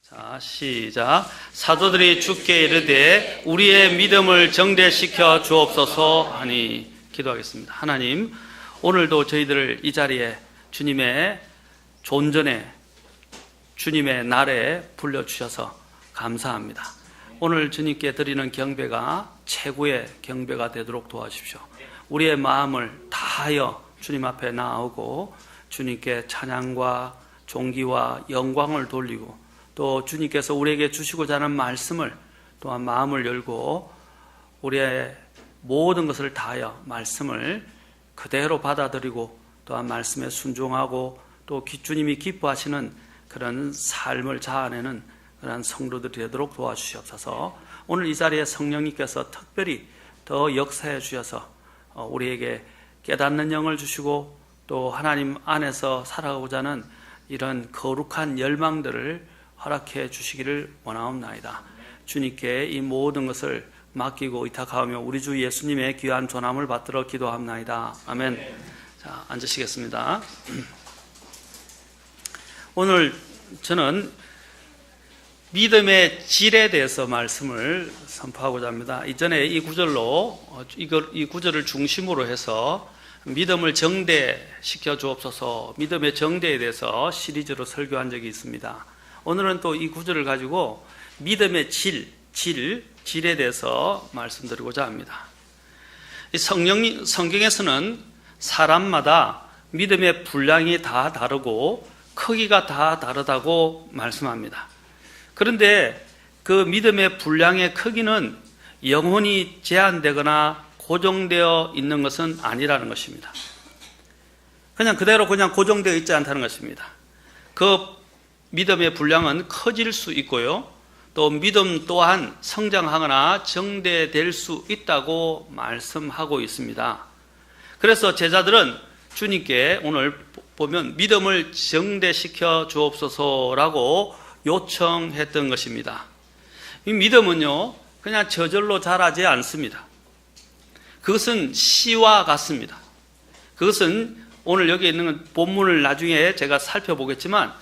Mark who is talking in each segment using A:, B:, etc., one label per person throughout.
A: 자, 시작. 사도들이 주께 이르되 우리의 믿음을 정대시켜 주옵소서 하니 기도하겠습니다. 하나님, 오늘도 저희들을 이 자리에 주님의 존전에 주님의 날에 불러주셔서 감사합니다. 오늘 주님께 드리는 경배가 최고의 경배가 되도록 도와주십시오. 우리의 마음을 다하여 주님 앞에 나아오고 주님께 찬양과 존귀와 영광을 돌리고 또 주님께서 우리에게 주시고자 하는 말씀을 또한 마음을 열고 우리의 모든 것을 다하여 말씀을 그대로 받아들이고 또한 말씀에 순종하고 또 주님이 기뻐하시는 그런 삶을 자아내는 그런 성도들이 되도록 도와주시옵소서. 오늘 이 자리에 성령님께서 특별히 더 역사해 주셔서 우리에게 깨닫는 영을 주시고 또 하나님 안에서 살아가고자 하는 이런 거룩한 열망들을 허락해 주시기를 원하옵나이다. 주님께 이 모든 것을 맡기고 의탁하며 우리 주 예수님의 귀한 존함을 받들어 기도합나이다. 아멘. 자, 앉으시겠습니다. 오늘 저는 믿음의 질에 대해서 말씀을 선포하고자 합니다. 이전에 이 구절을 중심으로 해서 믿음을 정대시켜 주옵소서, 믿음의 정대에 대해서 시리즈로 설교한 적이 있습니다. 오늘은 또 이 구절을 가지고 믿음의 질에 대해서 말씀드리고자 합니다. 성경에서는 사람마다 믿음의 분량이 다 다르고 크기가 다 다르다고 말씀합니다. 그런데 그 믿음의 분량의 크기는 영원히 제한되거나 고정되어 있는 것은 아니라는 것입니다. 그냥 그대로 고정되어 있지 않다는 것입니다. 그 믿음의 분량은 커질 수 있고요. 또 믿음 또한 성장하거나 정대될 수 있다고 말씀하고 있습니다. 그래서 제자들은 주님께 오늘 보면 믿음을 정대시켜 주옵소서라고 요청했던 것입니다. 이 믿음은요, 그냥 저절로 자라지 않습니다. 그것은 씨와 같습니다. 그것은 오늘 여기 있는 본문을 나중에 제가 살펴보겠지만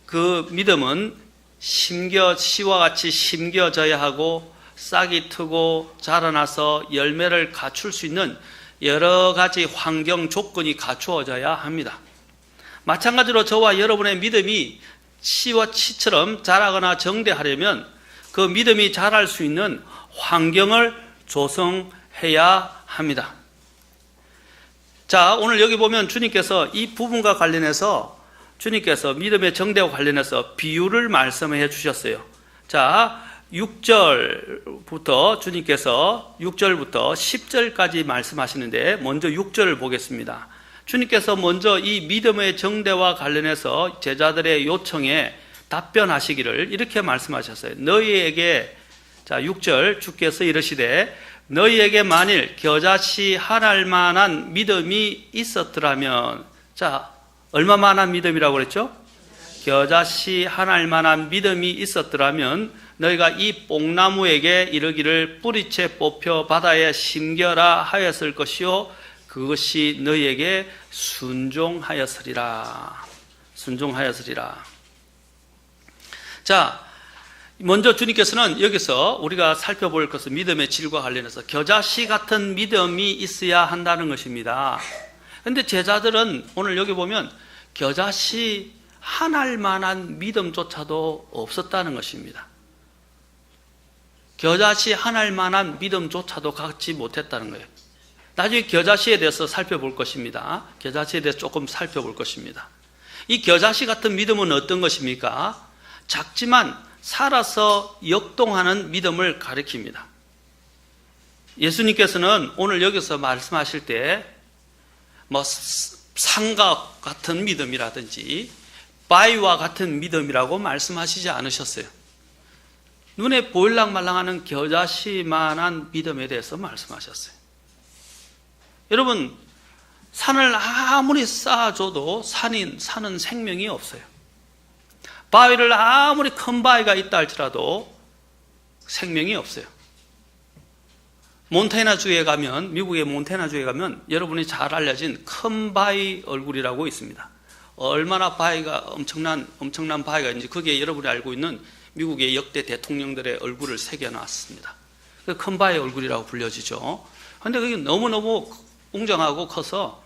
A: 그 믿음은 씨와 같이 심겨져야 하고 싹이 트고 자라나서 열매를 갖출 수 있는 여러 가지 환경 조건이 갖추어져야 합니다. 마찬가지로 저와 여러분의 믿음이 씨와 치처럼 자라거나 정대하려면 그 믿음이 자랄 수 있는 환경을 조성해야 합니다. 자, 오늘 여기 보면 주님께서 이 부분과 관련해서 주님께서 믿음의 정대와 관련해서 비유를 말씀해 주셨어요. 자, 6절부터 주님께서 6절부터 10절까지 말씀하시는데 먼저 6절을 보겠습니다. 주님께서 먼저 이 믿음의 정대와 관련해서 제자들의 요청에 답변하시기를 이렇게 말씀하셨어요. 너희에게, 자 6절 주께서 이르시되 너희에게 만일 겨자씨 한 알만한 믿음이 있었더라면, 자 얼마만한 믿음이라고 그랬죠? 겨자씨 한 알만한 믿음이 있었더라면 너희가 이 뽕나무에게 이르기를 뿌리채 뽑혀 바다에 심겨라 하였을 것이요 그것이 너희에게 순종하였으리라. 자, 먼저 주님께서는 여기서 우리가 살펴볼 것은 믿음의 질과 관련해서 겨자씨 같은 믿음이 있어야 한다는 것입니다. 그런데 제자들은 오늘 여기 보면 겨자씨 한 알만한 믿음조차도 없었다는 것입니다. 겨자씨 한 알만한 믿음조차도 갖지 못했다는 거예요. 나중에 겨자씨에 대해서 살펴볼 것입니다. 겨자씨에 대해서 조금 살펴볼 것입니다. 이 겨자씨 같은 믿음은 어떤 것입니까? 작지만 살아서 역동하는 믿음을 가리킵니다. 예수님께서는 오늘 여기서 말씀하실 때 산과 같은 믿음이라든지 바위와 같은 믿음이라고 말씀하시지 않으셨어요. 눈에 보일랑말랑하는 겨자씨만한 믿음에 대해서 말씀하셨어요. 여러분, 산을 아무리 쌓아줘도 산은 생명이 없어요. 바위를 아무리 큰 바위가 있다 할지라도 생명이 없어요. 몬태나주에 가면, 미국의 몬태나주에 가면 여러분이 잘 알려진 큰 바위 얼굴이라고 있습니다. 얼마나 바위가 엄청난 바위가 있는지 거기에 여러분이 알고 있는 미국의 역대 대통령들의 얼굴을 새겨놨습니다. 큰 바위 얼굴이라고 불려지죠. 그런데 그게 너무너무 웅장하고 커서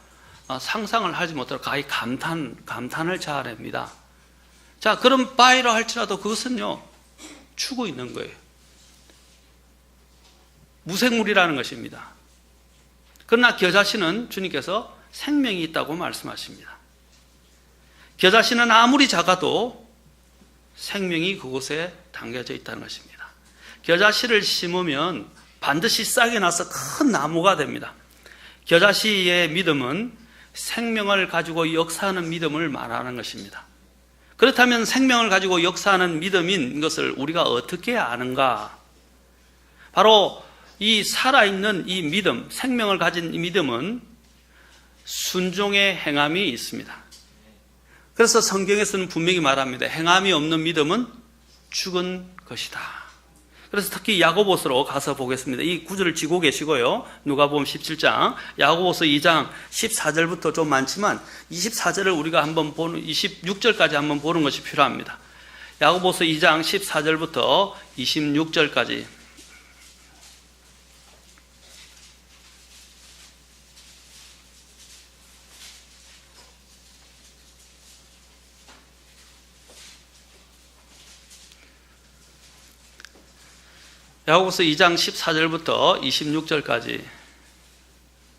A: 상상을 하지 못하고 가히 감탄을 자아냅니다. 자, 그런 바위라 할지라도 그것은요, 죽어 있는 거예요. 무생물이라는 것입니다. 그러나 겨자씨는 주님께서 생명이 있다고 말씀하십니다. 겨자씨는 아무리 작아도 생명이 그곳에 담겨져 있다는 것입니다. 겨자씨를 심으면 반드시 싹이 나서 큰 나무가 됩니다. 겨자씨의 믿음은 생명을 가지고 역사하는 믿음을 말하는 것입니다. 그렇다면 생명을 가지고 역사하는 믿음인 것을 우리가 어떻게 아는가? 바로 이 살아있는 이 믿음, 생명을 가진 이 믿음은 순종의 행함이 있습니다. 그래서 성경에서는 분명히 말합니다. 행함이 없는 믿음은 죽은 것이다. 그래서 특히 야고보서로 가서 보겠습니다. 이 구절을 쥐고 계시고요. 누가복음 17장, 야고보서 2장 14절부터 좀 많지만 24절을 우리가 한번 보는, 26절까지 한번 보는 것이 필요합니다. 야고보서 2장 14절부터 26절까지. 야고보서 2장 14절부터 26절까지.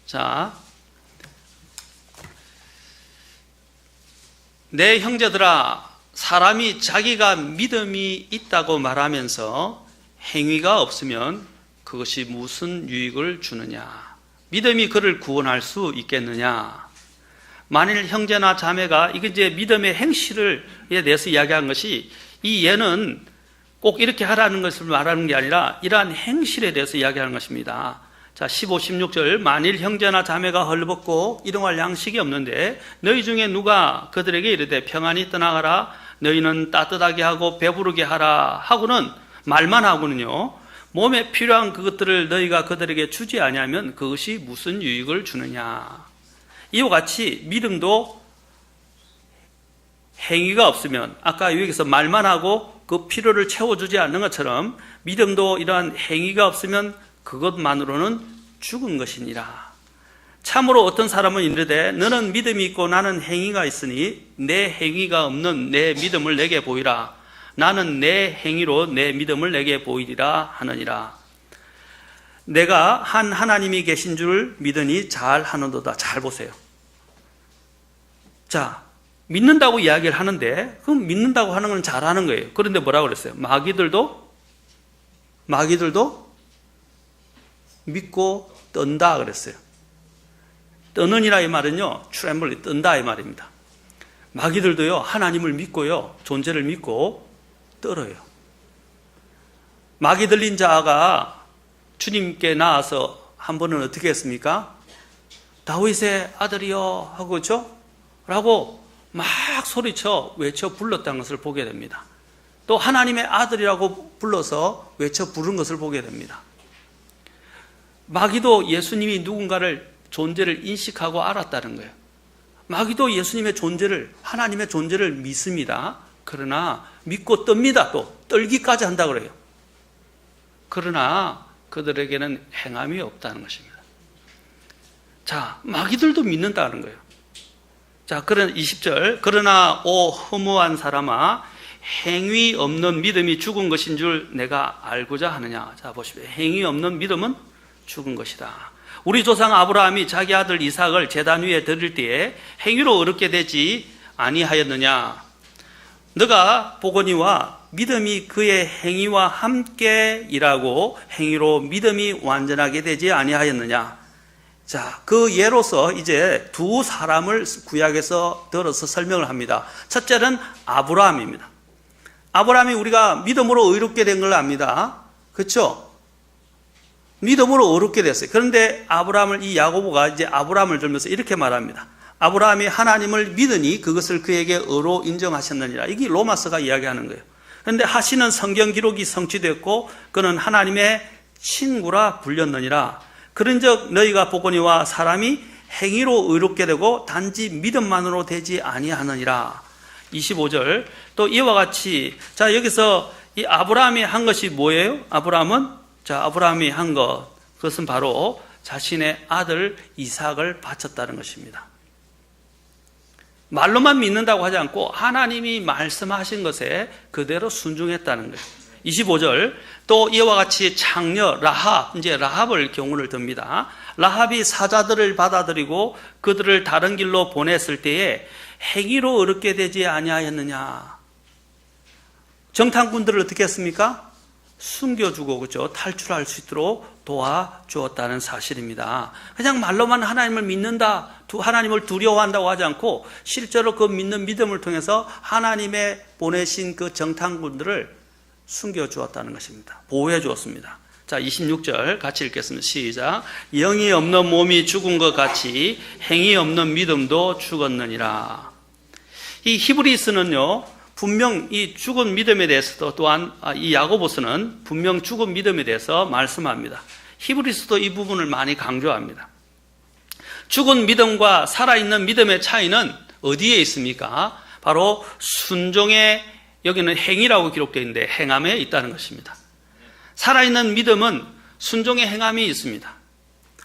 A: 자, 내 형제들아, 사람이 자기가 믿음이 있다고 말하면서 행위가 없으면 그것이 무슨 유익을 주느냐? 믿음이 그를 구원할 수 있겠느냐? 만일 형제나 자매가, 이게 이제 믿음의 행실에 대해서 이야기한 것이, 이 예는 꼭 이렇게 하라는 것을 말하는 게 아니라 이러한 행실에 대해서 이야기하는 것입니다. 자, 15, 16절. 만일 형제나 자매가 헐벗고 일용할 양식이 없는데 너희 중에 누가 그들에게 이르되 평안히 떠나가라, 너희는 따뜻하게 하고 배부르게 하라 하고는, 말만 하고는요, 몸에 필요한 그것들을 너희가 그들에게 주지 아니하면 그것이 무슨 유익을 주느냐? 이와 같이 믿음도 행위가 없으면, 아까 여기서 말만 하고 그 필요를 채워주지 않는 것처럼 믿음도 이러한 행위가 없으면 그것만으로는 죽은 것이니라. 참으로 어떤 사람은 이르되 너는 믿음이 있고 나는 행위가 있으니 내 행위가 없는 내 믿음을 내게 보이라. 나는 내 행위로 내 믿음을 내게 보이리라 하느니라. 내가 한 하나님이 계신 줄 믿으니 잘 하는도다. 잘 보세요. 자, 믿는다고 이야기를 하는데, 그럼 믿는다고 하는 건 잘하는 거예요. 그런데 뭐라고 그랬어요? 마귀들도 믿고 떤다 그랬어요. 떠는이라 이 말은요, 트렘블리, 떤다 이 말입니다. 마귀들도요, 하나님을 믿고요, 존재를 믿고 떨어요. 마귀 들린 자가 주님께 나와서 한 번은 어떻게 했습니까? 다윗의 아들이여 하고, 그렇죠? 라고 막 소리쳐 외쳐 불렀다는 것을 보게 됩니다. 또 하나님의 아들이라고 불러서 외쳐 부른 것을 보게 됩니다. 마귀도 예수님이 누군가를, 존재를 인식하고 알았다는 거예요. 마귀도 예수님의 존재를, 하나님의 존재를 믿습니다. 그러나 믿고 떱니다. 또 떨기까지 한다 그래요. 그러나 그들에게는 행함이 없다는 것입니다. 자, 마귀들도 믿는다는 거예요. 자, 그런 20절. 그러나 오 허무한 사람아, 행위 없는 믿음이 죽은 것인 줄 내가 알고자 하느냐. 자, 보십시오. 행위 없는 믿음은 죽은 것이다. 우리 조상 아브라함이 자기 아들 이삭을 제단 위에 드릴 때에 행위로 어렵게 되지 아니하였느냐. 너가 보거니와 믿음이 그의 행위와 함께 일하고 행위로 믿음이 완전하게 되지 아니하였느냐. 자, 그 예로서 이제 두 사람을 구약에서 들어서 설명을 합니다. 첫째는 아브라함입니다. 아브라함이 우리가 믿음으로 의롭게 된 걸 압니다. 그렇죠? 믿음으로 의롭게 됐어요. 그런데 아브라함을, 이 야고보가 이제 아브라함을 들면서 이렇게 말합니다. 아브라함이 하나님을 믿으니 그것을 그에게 의로 인정하셨느니라. 이게 로마서가 이야기하는 거예요. 그런데 하시는 성경 기록이 성취됐고 그는 하나님의 친구라 불렸느니라. 그런즉 너희가 보거니와 사람이 행위로 의롭게 되고 단지 믿음만으로 되지 아니하느니라. 25절 또 이와 같이 자 여기서 이 아브라함이 한 것이 뭐예요? 아브라함이 한 것 그것은 바로 자신의 아들 이삭을 바쳤다는 것입니다. 말로만 믿는다고 하지 않고 하나님이 말씀하신 것에 그대로 순종했다는 거예요. 25절 또 이와 같이 장녀 라합, 이제 라합을 경우를 듭니다. 라합이 사자들을 받아들이고 그들을 다른 길로 보냈을 때에 행위로 의롭게 되지 아니하였느냐. 정탐꾼들을 어떻게 했습니까? 숨겨주고 그렇죠? 탈출할 수 있도록 도와주었다는 사실입니다. 그냥 말로만 하나님을 믿는다, 하나님을 두려워한다고 하지 않고 실제로 그 믿는 믿음을 통해서 하나님의 보내신 그 정탐꾼들을 숨겨주었다는 것입니다. 보호해 주었습니다. 자, 26절 같이 읽겠습니다. 시작. 영이 없는 몸이 죽은 것 같이 행위 없는 믿음도 죽었느니라. 이 히브리서는요, 분명 이 죽은 믿음에 대해서도 또한 이 야고보서는 분명 죽은 믿음에 대해서 말씀합니다. 히브리서도 이 부분을 많이 강조합니다. 죽은 믿음과 살아있는 믿음의 차이는 어디에 있습니까? 바로 순종의 여기는 행위라고 기록되어 있는데 행함에 있다는 것입니다. 살아있는 믿음은 순종의 행함이 있습니다.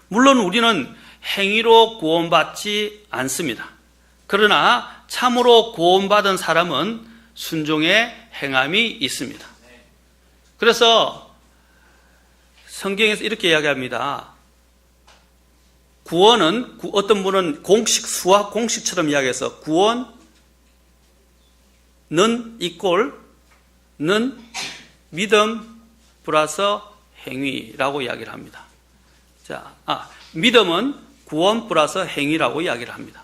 A: 물론 우리는 행위로 구원받지 않습니다. 그러나 참으로 구원받은 사람은 순종의 행함이 있습니다. 그래서 성경에서 이렇게 이야기합니다. 구원은 어떤 분은 수학 공식처럼 이야기해서 구원은 는 믿음 플러스 행위라고 이야기를 합니다. 믿음은 구원 플러스 행위라고 이야기를 합니다.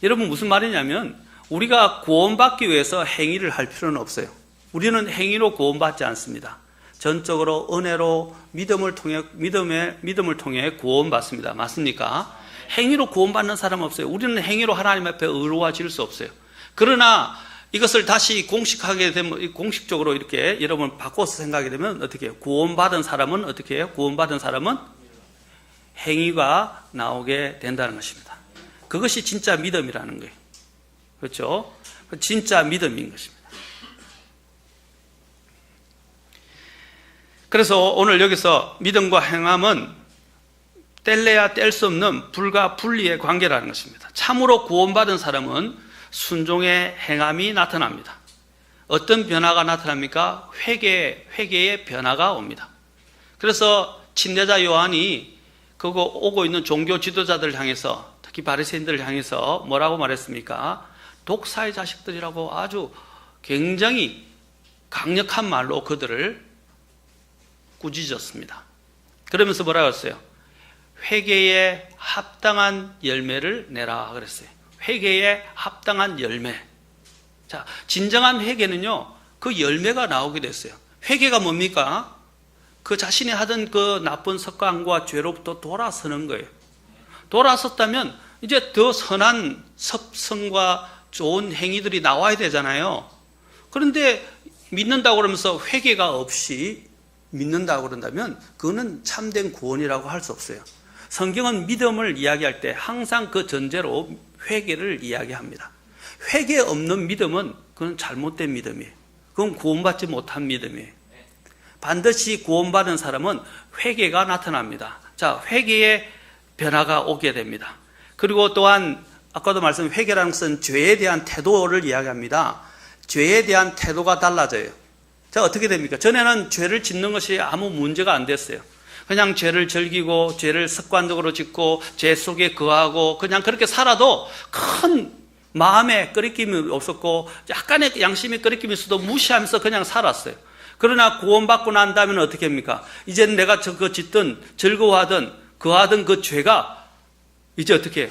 A: 여러분 무슨 말이냐면 우리가 구원받기 위해서 행위를 할 필요는 없어요. 우리는 행위로 구원받지 않습니다. 전적으로 은혜로 믿음을 통해 구원받습니다. 맞습니까? 행위로 구원받는 사람 없어요. 우리는 행위로 하나님 앞에 의로워질 수 없어요. 그러나 이것을 다시 공식하게 되면 공식적으로 이렇게 여러분 바꿔서 생각하게 되면 어떻게 해요? 구원받은 사람은 어떻게 해요? 구원받은 사람은 행위가 나오게 된다는 것입니다. 그것이 진짜 믿음이라는 거예요. 그렇죠? 진짜 믿음인 것입니다. 그래서 오늘 여기서 믿음과 행함은 뗄래야 뗄 수 없는 불가 분리의 관계라는 것입니다. 참으로 구원받은 사람은 순종의 행함이 나타납니다. 어떤 변화가 나타납니까? 회개의 변화가 옵니다. 그래서 침례자 요한이 그거 오고 있는 종교 지도자들 향해서 특히 바리새인들을 향해서 뭐라고 말했습니까? 독사의 자식들이라고 아주 굉장히 강력한 말로 그들을 꾸짖었습니다. 그러면서 뭐라고 했어요? 회개에 합당한 열매를 내라 그랬어요. 회개에 합당한 열매. 자, 진정한 회개는요, 그 열매가 나오게 됐어요. 회개가 뭡니까? 그 자신이 하던 그 나쁜 습관과 죄로부터 돌아서는 거예요. 돌아섰다면 이제 더 선한 섭성과 좋은 행위들이 나와야 되잖아요. 그런데 믿는다고 그러면서 회개가 없이 믿는다고 그런다면 그거는 참된 구원이라고 할 수 없어요. 성경은 믿음을 이야기할 때 항상 그 전제로 회개를 이야기합니다. 회개 없는 믿음은 그건 잘못된 믿음이에요. 그건 구원받지 못한 믿음이에요. 반드시 구원받은 사람은 회개가 나타납니다. 자, 회개의 변화가 오게 됩니다. 그리고 또한 아까도 말씀 회개라는 것은 죄에 대한 태도를 이야기합니다. 죄에 대한 태도가 달라져요. 자, 어떻게 됩니까? 전에는 죄를 짓는 것이 아무 문제가 안 됐어요. 그냥 죄를 즐기고 죄를 습관적으로 짓고 죄 속에 거하고 그냥 그렇게 살아도 큰 마음에 끄리낌이 없었고 약간의 양심의 끄리낌이 있어도 무시하면서 그냥 살았어요. 그러나 구원받고 난 다음에는 어떻게 합니까? 이제 내가 그 짓든 즐거워하든 거하던 그 죄가 이제 어떻게 해요?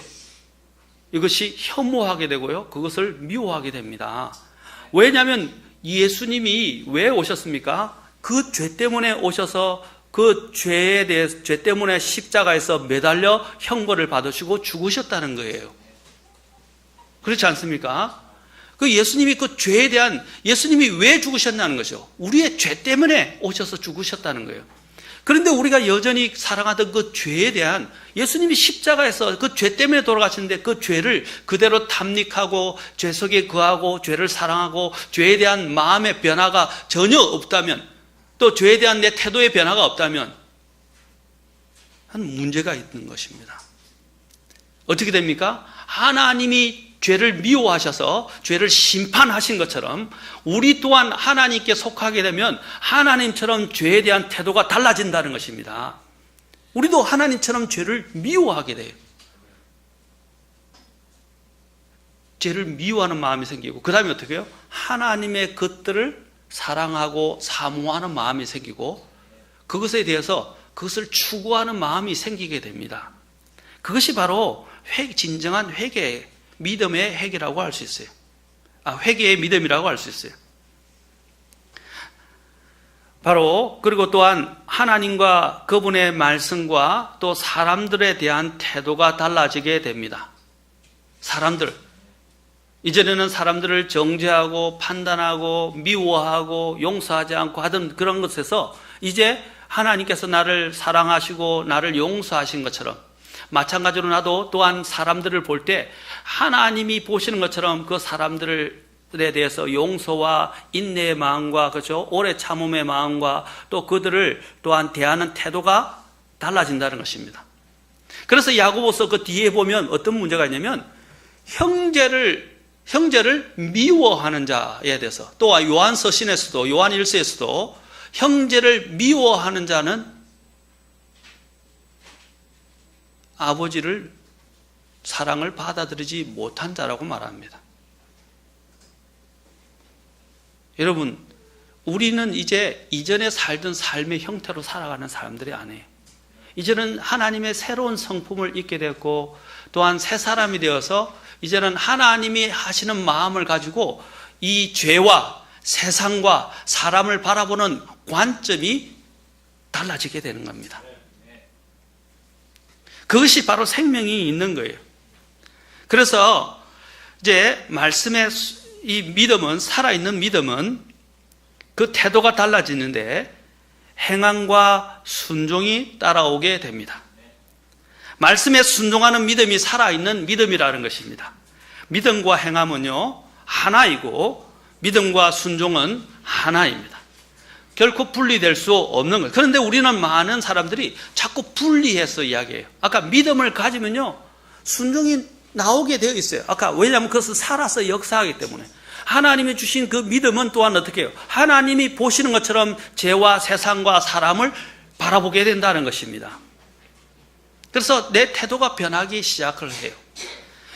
A: 이것이 혐오하게 되고요. 그것을 미워하게 됩니다. 왜냐하면 예수님이 왜 오셨습니까? 그 죄 때문에 오셔서 그 죄에 대해 죄 때문에 십자가에서 매달려 형벌을 받으시고 죽으셨다는 거예요. 그렇지 않습니까? 그 예수님이 그 죄에 대한 예수님이 왜 죽으셨냐는 거죠. 우리의 죄 때문에 오셔서 죽으셨다는 거예요. 그런데 우리가 여전히 사랑하던 그 죄에 대한, 예수님이 십자가에서 그 죄 때문에 돌아가시는데 그 죄를 그대로 탐닉하고 죄 속에 거하고 죄를 사랑하고 죄에 대한 마음의 변화가 전혀 없다면, 또 죄에 대한 내 태도의 변화가 없다면 한 문제가 있는 것입니다. 어떻게 됩니까? 하나님이 죄를 미워하셔서 죄를 심판하신 것처럼 우리 또한 하나님께 속하게 되면 하나님처럼 죄에 대한 태도가 달라진다는 것입니다. 우리도 하나님처럼 죄를 미워하게 돼요. 죄를 미워하는 마음이 생기고, 그 다음에 어떻게 해요? 하나님의 것들을 사랑하고 사모하는 마음이 생기고, 그것에 대해서 그것을 추구하는 마음이 생기게 됩니다. 그것이 바로 진정한 회개예요. 믿음의 회개라고 할 수 있어요. 회개의 믿음이라고 할 수 있어요. 바로, 그리고 또한 하나님과 그분의 말씀과 또 사람들에 대한 태도가 달라지게 됩니다. 사람들, 이전에는 사람들을 정죄하고 판단하고 미워하고 용서하지 않고 하던 그런 것에서 이제 하나님께서 나를 사랑하시고 나를 용서하신 것처럼, 마찬가지로 나도 또한 사람들을 볼 때 하나님이 보시는 것처럼 그 사람들에 대해서 용서와 인내의 마음과, 그렇죠, 오래 참음의 마음과 또 그들을 또한 대하는 태도가 달라진다는 것입니다. 그래서 야고보서 그 뒤에 보면 어떤 문제가 있냐면, 형제를 미워하는 자에 대해서, 또 요한 서신에서도, 요한 1서에서도 형제를 미워하는 자는 아버지를, 사랑을 받아들이지 못한 자라고 말합니다. 여러분, 우리는 이제 이전에 살던 삶의 형태로 살아가는 사람들이 아니에요. 이제는 하나님의 새로운 성품을 입게 됐고, 또한 새 사람이 되어서 이제는 하나님이 하시는 마음을 가지고 이 죄와 세상과 사람을 바라보는 관점이 달라지게 되는 겁니다. 그것이 바로 생명이 있는 거예요. 그래서 이제 말씀의 이 믿음은, 살아있는 믿음은 그 태도가 달라지는데 행함과 순종이 따라오게 됩니다. 말씀에 순종하는 믿음이 살아있는 믿음이라는 것입니다. 믿음과 행함은요, 하나이고 믿음과 순종은 하나입니다. 결코 분리될 수 없는 거예요. 그런데 우리는 많은 사람들이 자꾸 분리해서 이야기해요. 아까 믿음을 가지면요, 순종이 나오게 되어 있어요. 아까 왜냐하면 그것을 살아서 역사하기 때문에. 하나님이 주신 그 믿음은 또한 어떻게 해요? 하나님이 보시는 것처럼 죄와 세상과 사람을 바라보게 된다는 것입니다. 그래서 내 태도가 변하기 시작을 해요.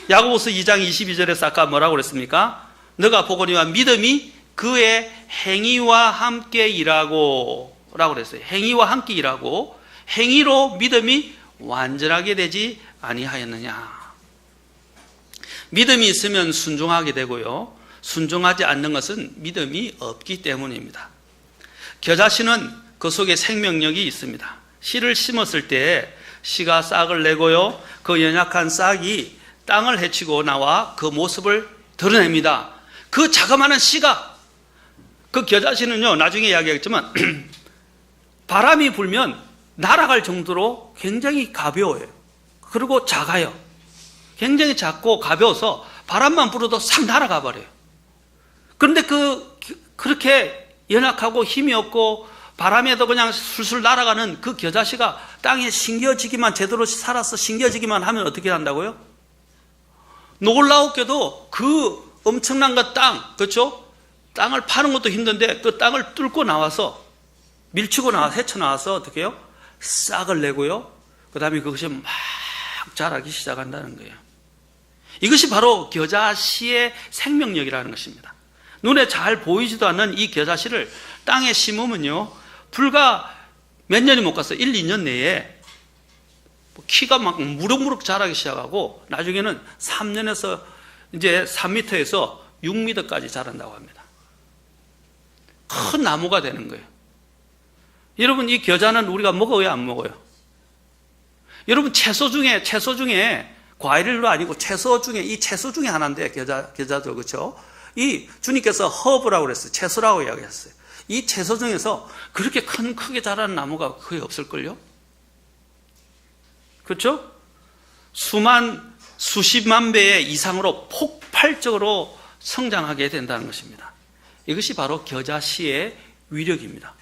A: 야고보서 2장 22절에서 아까 뭐라고 그랬습니까? 너가 보거니와 믿음이 그의 행위와 함께 일하고 라고 그랬어요. 행위와 함께 일하고, 행위로 믿음이 완전하게 되지 아니하였느냐. 믿음이 있으면 순종하게 되고요, 순종하지 않는 것은 믿음이 없기 때문입니다. 겨자씨는 그 속에 생명력이 있습니다. 씨를 심었을 때 씨가 싹을 내고요, 그 연약한 싹이 땅을 헤치고 나와 그 모습을 드러냅니다. 그 자그마한 씨가, 그 겨자씨는요, 나중에 이야기하겠지만 바람이 불면 날아갈 정도로 굉장히 가벼워요. 그리고 작아요. 굉장히 작고 가벼워서 바람만 불어도 싹 날아가 버려요. 그런데 그렇게 연약하고 힘이 없고 바람에도 그냥 술술 날아가는 그 겨자씨가 땅에 심겨지기만, 제대로 살아서 심겨지기만 하면 어떻게 한다고요? 놀라웠게도 그 엄청난 그 땅, 그렇죠? 땅을 파는 것도 힘든데 그 땅을 뚫고 나와서, 밀치고 나와서, 헤쳐나와서 어떻게 해요? 싹을 내고요, 그 다음에 그것이 막 자라기 시작한다는 거예요. 이것이 바로 겨자씨의 생명력이라는 것입니다. 눈에 잘 보이지도 않는 이 겨자씨를 땅에 심으면요, 불과 몇 년이 못 갔어요. 1, 2년 내에 키가 막 무럭무럭 자라기 시작하고 나중에는 3년에서 이제 3m에서 6m까지 자란다고 합니다. 큰 나무가 되는 거예요. 여러분, 이 겨자는 우리가 먹어요, 안 먹어요? 여러분, 채소 중에 과일도 아니고 채소 중에 하나인데, 겨자도, 그렇죠? 이 주님께서 허브라고 그랬어요. 채소라고 이야기했어요. 이 채소 중에서 그렇게 크게 자라는 나무가 거의 없을걸요? 그렇죠? 수십만 배 이상으로 폭발적으로 성장하게 된다는 것입니다. 이것이 바로 겨자씨의 위력입니다.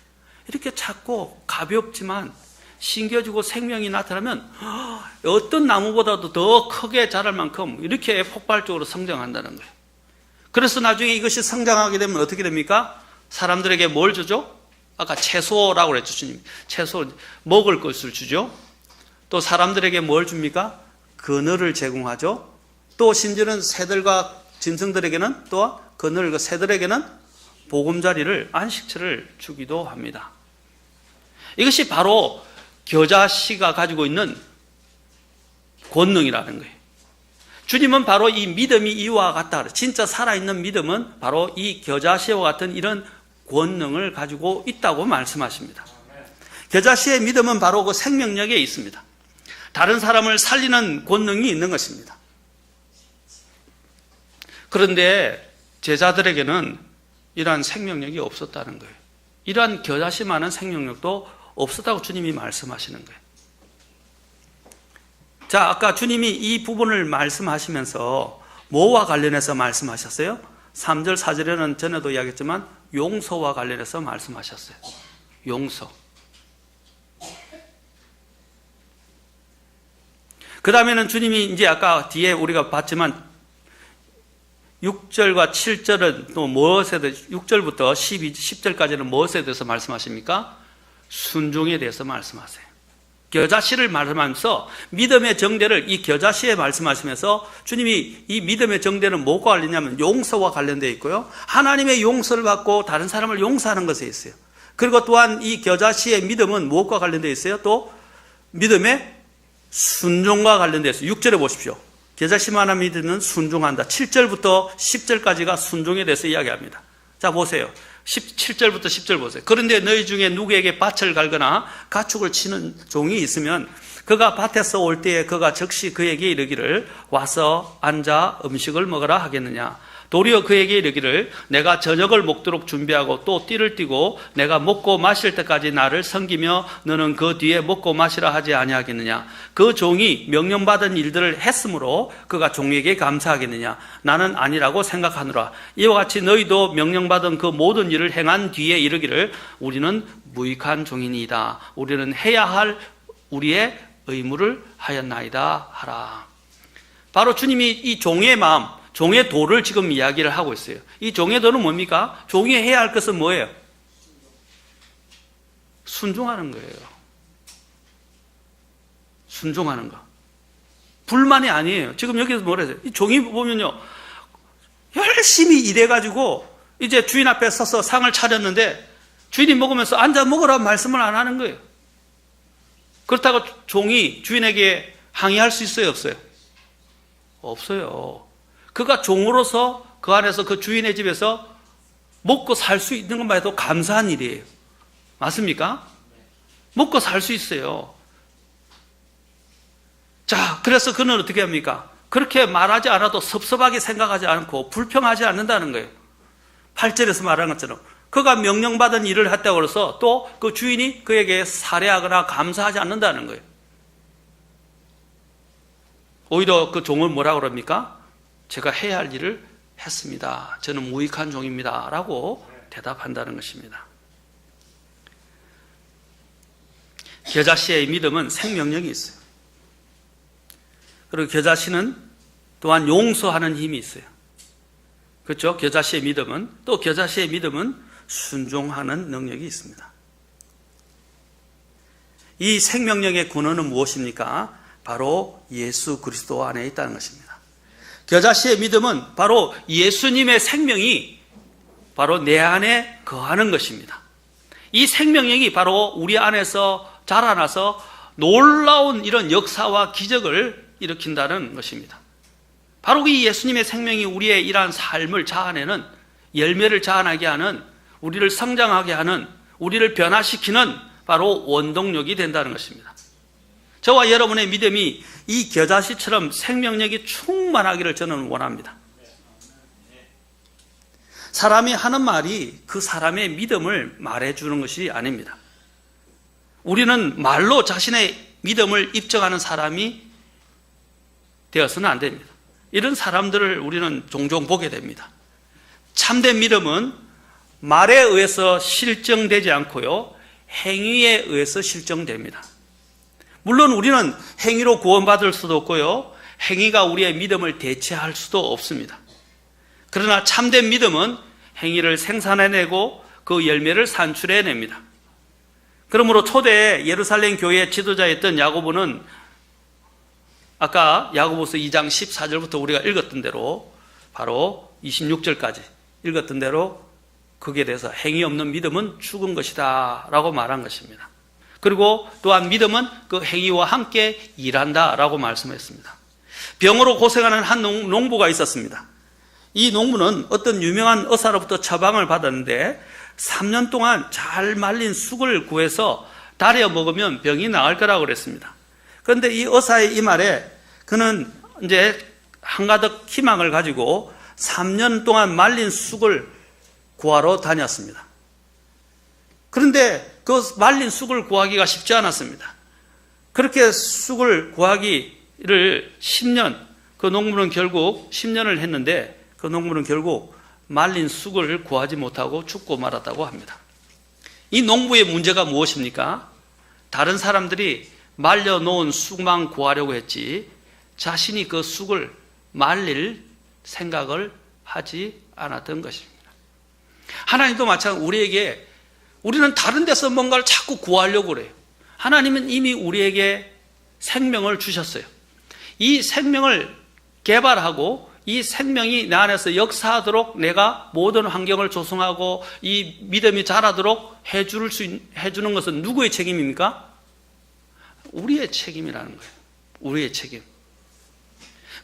A: 이렇게 작고 가볍지만 심겨지고 생명이 나타나면 어떤 나무보다도 더 크게 자랄 만큼 이렇게 폭발적으로 성장한다는 거예요. 그래서 나중에 이것이 성장하게 되면 어떻게 됩니까? 사람들에게 뭘 주죠? 아까 채소라고 그랬죠, 주님. 채소, 먹을 것을 주죠. 또 사람들에게 뭘 줍니까? 그늘을 제공하죠. 또 심지어는 새들과 짐승들에게는 또 그늘, 새들에게는 보금자리를, 안식처를 주기도 합니다. 이것이 바로 겨자씨가 가지고 있는 권능이라는 거예요. 주님은 바로 이 믿음이 이와 같다. 진짜 살아있는 믿음은 바로 이 겨자씨와 같은 이런 권능을 가지고 있다고 말씀하십니다. 겨자씨의 믿음은 바로 그 생명력에 있습니다. 다른 사람을 살리는 권능이 있는 것입니다. 그런데 제자들에게는 이러한 생명력이 없었다는 거예요. 이러한 겨자씨만한 생명력도 없었다고 주님이 말씀하시는 거예요. 자, 아까 주님이 이 부분을 말씀하시면서 뭐와 관련해서 말씀하셨어요? 3절, 4절에는 전에도 이야기했지만 용서와 관련해서 말씀하셨어요. 용서. 그 다음에는 주님이 이제 아까 뒤에 우리가 봤지만 6절과 7절은 또 무엇에 대해서, 6절부터 10절까지는 무엇에 대해서 말씀하십니까? 순종에 대해서 말씀하세요. 겨자씨를 말씀하면서 믿음의 정대를 이 겨자씨에 말씀하시면서 주님이 이 믿음의 정대는 뭐가 관련이냐면 용서와 관련되어 있고요. 하나님의 용서를 받고 다른 사람을 용서하는 것에 있어요. 그리고 또한 이 겨자씨의 믿음은 무엇과 관련되어 있어요? 또 믿음의 순종과 관련되어 있어요. 6절에 보십시오. 겨자씨만한 믿음은 순종한다. 7절부터 10절까지가 순종에 대해서 이야기합니다. 자, 보세요. 7절부터 10절 보세요. 그런데 너희 중에 누구에게 밭을 갈거나 가축을 치는 종이 있으면 그가 밭에서 올 때에 그가 즉시 그에게 이르기를 와서 앉아 음식을 먹으라 하겠느냐. 도리어 그에게 이르기를 내가 저녁을 먹도록 준비하고 또 띠를 띠고 내가 먹고 마실 때까지 나를 섬기며 너는 그 뒤에 먹고 마시라 하지 아니하겠느냐. 그 종이 명령받은 일들을 했으므로 그가 종에게 감사하겠느냐. 나는 아니라고 생각하노라. 이와 같이 너희도 명령받은 그 모든 일을 행한 뒤에 이르기를 우리는 무익한 종이니이다. 우리는 해야 할 우리의 의무를 하였나이다 하라. 바로 주님이 이 종의 마음, 종의 도를 지금 이야기를 하고 있어요. 이 종의 도는 뭡니까? 종이 해야 할 것은 뭐예요? 순종하는 거예요. 순종하는 거. 불만이 아니에요. 지금 여기서 뭐라 해요? 이 종이 보면요, 열심히 일해가지고 이제 주인 앞에 서서 상을 차렸는데 주인이 먹으면서 앉아 먹으라고 말씀을 안 하는 거예요. 그렇다고 종이 주인에게 항의할 수 있어요? 없어요? 없어요. 그가 종으로서 그 안에서 그 주인의 집에서 먹고 살 수 있는 것만 해도 감사한 일이에요. 맞습니까? 먹고 살 수 있어요. 자, 그래서 그는 어떻게 합니까? 그렇게 말하지 않아도 섭섭하게 생각하지 않고 불평하지 않는다는 거예요. 8절에서 말한 것처럼 그가 명령받은 일을 했다고 해서 또 그 주인이 그에게 살해하거나 감사하지 않는다는 거예요. 오히려 그 종은 뭐라고 그럽니까? 제가 해야 할 일을 했습니다. 저는 무익한 종입니다. 라고 대답한다는 것입니다. 겨자씨의 믿음은 생명력이 있어요. 그리고 겨자씨는 또한 용서하는 힘이 있어요. 그렇죠? 겨자씨의 믿음은, 또 겨자씨의 믿음은 순종하는 능력이 있습니다. 이 생명력의 근원은 무엇입니까? 바로 예수 그리스도 안에 있다는 것입니다. 겨자씨의 믿음은 바로 예수님의 생명이 바로 내 안에 거하는 것입니다. 이 생명력이 바로 우리 안에서 자라나서 놀라운 이런 역사와 기적을 일으킨다는 것입니다. 바로 이 예수님의 생명이 우리의 이러한 삶을 자아내는, 열매를 자아나게 하는, 우리를 성장하게 하는, 우리를 변화시키는 바로 원동력이 된다는 것입니다. 저와 여러분의 믿음이 이 겨자씨처럼 생명력이 충만하기를 저는 원합니다. 사람이 하는 말이 그 사람의 믿음을 말해주는 것이 아닙니다. 우리는 말로 자신의 믿음을 입증하는 사람이 되어서는 안 됩니다. 이런 사람들을 우리는 종종 보게 됩니다. 참된 믿음은 말에 의해서 실정되지 않고요, 행위에 의해서 실정됩니다. 물론 우리는 행위로 구원받을 수도 없고요, 행위가 우리의 믿음을 대체할 수도 없습니다. 그러나 참된 믿음은 행위를 생산해내고 그 열매를 산출해냅니다. 그러므로 초대 예루살렘 교회의 지도자였던 야고보는 아까 야고보서 2장 14절부터 우리가 읽었던 대로 바로 26절까지 읽었던 대로 거기에 대해서 행위 없는 믿음은 죽은 것이다 라고 말한 것입니다. 그리고 또한 믿음은 그 행위와 함께 일한다 라고 말씀했습니다. 병으로 고생하는 한 농부가 있었습니다. 이 농부는 어떤 유명한 의사로부터 처방을 받았는데 3년 동안 잘 말린 쑥을 구해서 달여 먹으면 병이 나을 거라고 그랬습니다. 그런데 이 의사의 이 말에 그는 이제 한가득 희망을 가지고 3년 동안 말린 쑥을 구하러 다녔습니다. 그런데 그 말린 쑥을 구하기가 쉽지 않았습니다. 그렇게 쑥을 구하기를 10년, 그 농부는 결국 10년을 했는데 그 농부는 결국 말린 쑥을 구하지 못하고 죽고 말았다고 합니다. 이 농부의 문제가 무엇입니까? 다른 사람들이 말려놓은 쑥만 구하려고 했지 자신이 그 쑥을 말릴 생각을 하지 않았던 것입니다. 하나님도 마찬가지로 우리는 다른 데서 뭔가를 자꾸 구하려고 그래요. 하나님은 이미 우리에게 생명을 주셨어요. 이 생명을 개발하고 이 생명이 내 안에서 역사하도록 내가 모든 환경을 조성하고 이 믿음이 자라도록 해주는 것은 누구의 책임입니까? 우리의 책임이라는 거예요. 우리의 책임.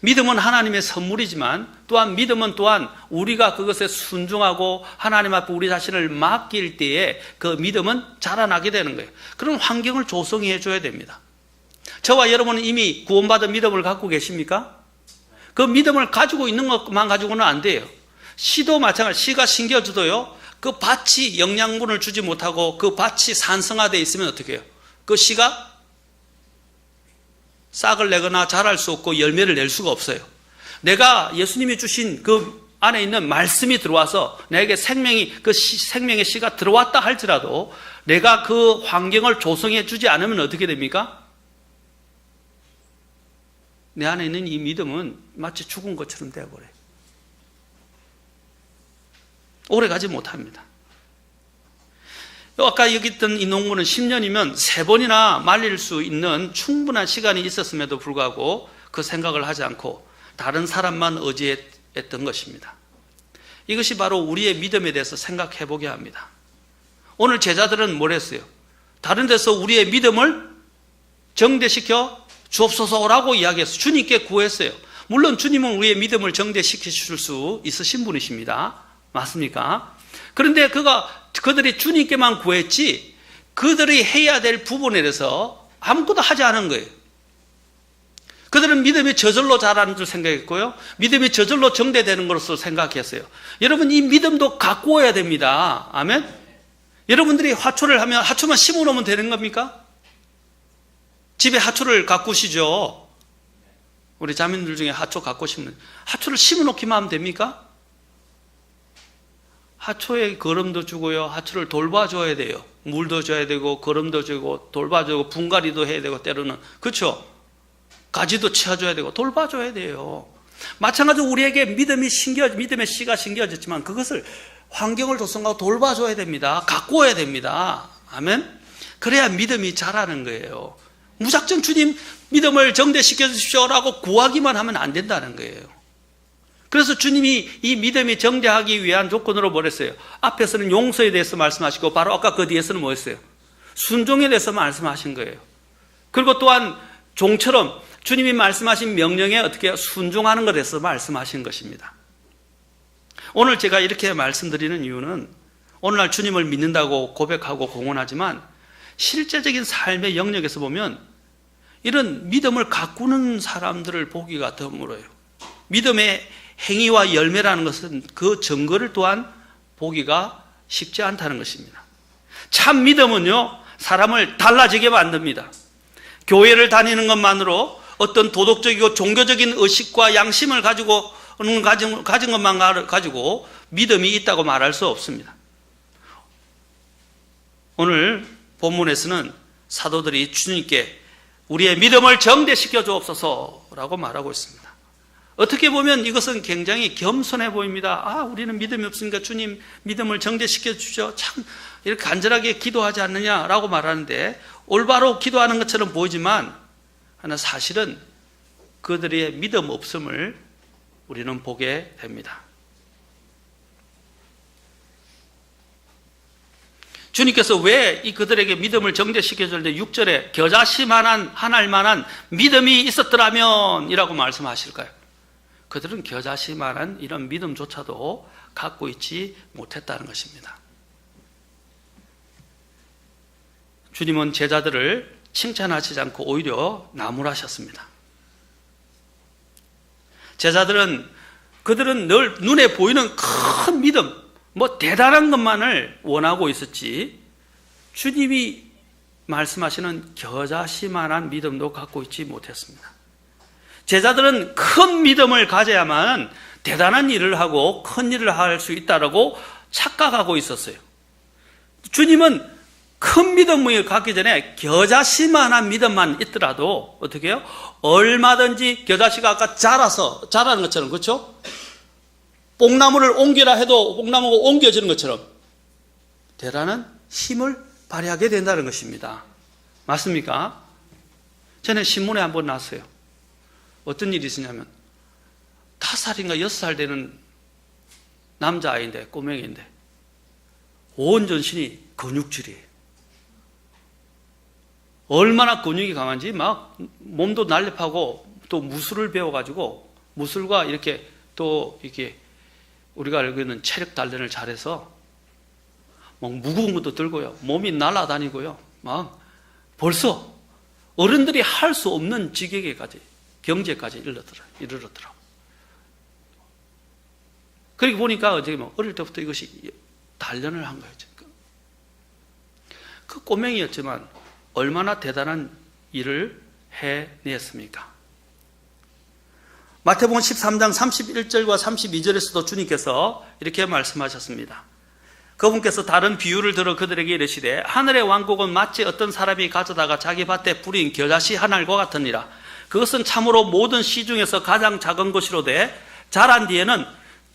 A: 믿음은 하나님의 선물이지만 또한 믿음은 또한 우리가 그것에 순종하고 하나님 앞에 우리 자신을 맡길 때에 그 믿음은 자라나게 되는 거예요. 그런 환경을 조성해 줘야 됩니다. 저와 여러분은 이미 구원받은 믿음을 갖고 계십니까? 그 믿음을 가지고 있는 것만 가지고는 안 돼요. 씨도 마찬가지, 씨가 심겨져도요, 그 밭이 영양분을 주지 못하고 그 밭이 산성화되어 있으면 어떻게 해요? 그 씨가 싹을 내거나 자랄 수 없고 열매를 낼 수가 없어요. 내가 예수님이 주신 그 안에 있는 말씀이 들어와서 내게 생명의 씨가 들어왔다 할지라도 내가 그 환경을 조성해 주지 않으면 어떻게 됩니까? 내 안에 있는 이 믿음은 마치 죽은 것처럼 되어버려요. 오래 가지 못합니다. 아까 여기 있던 이 농부는 10년이면 3번이나 말릴 수 있는 충분한 시간이 있었음에도 불구하고 그 생각을 하지 않고 다른 사람만 의지했던 것입니다. 이것이 바로 우리의 믿음에 대해서 생각해 보게 합니다. 오늘 제자들은 뭘 했어요? 다른 데서 우리의 믿음을 정대시켜 주옵소서라고 이야기했어요. 주님께 구했어요. 물론 주님은 우리의 믿음을 정대시키실 수 있으신 분이십니다. 맞습니까? 그런데 그들이 주님께만 구했지 그들이 해야 될 부분에 대해서 아무것도 하지 않은 거예요. 그들은 믿음이 저절로 자라는 줄 생각했고요. 믿음이 저절로 정대되는 것으로 생각했어요. 여러분, 이 믿음도 가꾸어야 됩니다. 아멘? 여러분들이 화초를 하면 화초만 심어놓으면 되는 겁니까? 집에 화초를 가꾸시죠. 우리 자매들 중에 화초 가꾸시면 화초를 심어놓기만 하면 됩니까? 화초에 거름도 주고요. 화초를 돌봐줘야 돼요. 물도 줘야 되고 거름도 주고 돌봐주고 분갈이도 해야 되고 때로는 그렇죠? 가지도 치워줘야 되고 돌봐줘야 돼요. 마찬가지로 우리에게 믿음의 씨가 심겨졌지만 그것을 환경을 조성하고 돌봐줘야 됩니다. 가꾸어야 됩니다. 아멘? 그래야 믿음이 자라는 거예요. 무작정 주님 믿음을 정대시켜 주십시오라고 구하기만 하면 안 된다는 거예요. 그래서 주님이 이 믿음이 정대하기 위한 조건으로 뭘 했어요? 앞에서는 용서에 대해서 말씀하시고 바로 아까 그 뒤에서는 뭐였어요? 순종에 대해서 말씀하신 거예요. 그리고 또한 종처럼 주님이 말씀하신 명령에 어떻게 순종하는 것에 대해서 말씀하신 것입니다. 오늘 제가 이렇게 말씀드리는 이유는 오늘날 주님을 믿는다고 고백하고 공언하지만 실제적인 삶의 영역에서 보면 이런 믿음을 가꾸는 사람들을 보기가 드물어요. 믿음의 행위와 열매라는 것은 그 증거를 또한 보기가 쉽지 않다는 것입니다. 참 믿음은요, 사람을 달라지게 만듭니다. 교회를 다니는 것만으로 어떤 도덕적이고 종교적인 의식과 양심을 가진 것만 가지고 믿음이 있다고 말할 수 없습니다. 오늘 본문에서는 사도들이 주님께 우리의 믿음을 정대시켜 주옵소서라고 말하고 있습니다. 어떻게 보면 이것은 굉장히 겸손해 보입니다. 우리는 믿음이 없으니까 주님 믿음을 정대시켜 주죠. 참 이렇게 간절하게 기도하지 않느냐라고 말하는데, 올바로 기도하는 것처럼 보이지만 하나 사실은 그들의 믿음 없음을 우리는 보게 됩니다. 주님께서 왜 이 그들에게 믿음을 정대시켜 줄 때 6절에 겨자씨만한 하나만한 믿음이 있었더라면 이라고 말씀하실까요? 그들은 겨자씨만한 이런 믿음조차도 갖고 있지 못했다는 것입니다. 주님은 제자들을 칭찬하시지 않고 오히려 나무라셨습니다. 그들은 늘 눈에 보이는 큰 믿음, 대단한 것만을 원하고 있었지, 주님이 말씀하시는 겨자씨만한 믿음도 갖고 있지 못했습니다. 제자들은 큰 믿음을 가져야만 대단한 일을 하고 큰 일을 할 수 있다고 착각하고 있었어요. 주님은 큰 믿음을 갖기 전에 겨자씨만한 믿음만 있더라도 어떻게 해요? 얼마든지 겨자씨가 아까 자라는 것처럼, 그렇죠? 뽕나무를 옮기라 해도 뽕나무가 옮겨지는 것처럼 대단한 힘을 발휘하게 된다는 것입니다. 맞습니까? 전에 신문에 한번 났어요. 어떤 일이 있었냐면 5살인가 6살 되는 남자아이인데, 꼬맹이인데 온 전신이 근육질이에요. 얼마나 근육이 강한지 막 몸도 날렵하고, 또 무술을 배워가지고 무술과 이렇게 또 이렇게 우리가 알고 있는 체력 단련을 잘해서 막 무거운 것도 들고요, 몸이 날아다니고요, 막 벌써 어른들이 할 수 없는 지경에까지, 경제까지 이르렀더라고요. 그렇게 보니까 어릴 때부터 이것이 단련을 한 거예요. 그 꼬맹이였지만 얼마나 대단한 일을 해냈습니까? 마태복음 13장 31절과 32절에서도 주님께서 이렇게 말씀하셨습니다. 그분께서 다른 비유를 들어 그들에게 이르시되 하늘의 왕국은 마치 어떤 사람이 가져다가 자기 밭에 뿌린 겨자씨 한 알과 같으니라. 그것은 참으로 모든 씨 중에서 가장 작은 것이로되 자란 뒤에는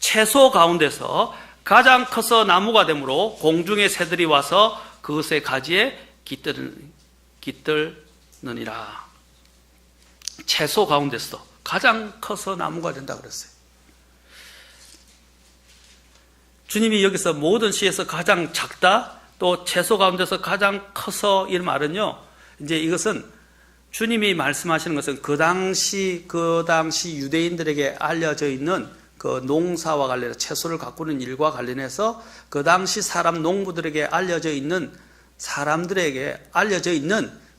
A: 채소 가운데서 가장 커서 나무가 되므로 공중의 새들이 와서 그것의 가지에 깃들느니라. 채소 가운데서 가장 커서 나무가 된다 그랬어요. 주님이 여기서 모든 씨에서 가장 작다, 또 채소 가운데서 가장 커서 이 말은요, 이제 이것은 주님이 말씀하시는 것은 그 당시 유대인들에게 알려져 있는 그 농사와 관련해서 채소를 가꾸는 일과 관련해서 그 당시 농부들에게 알려져 있는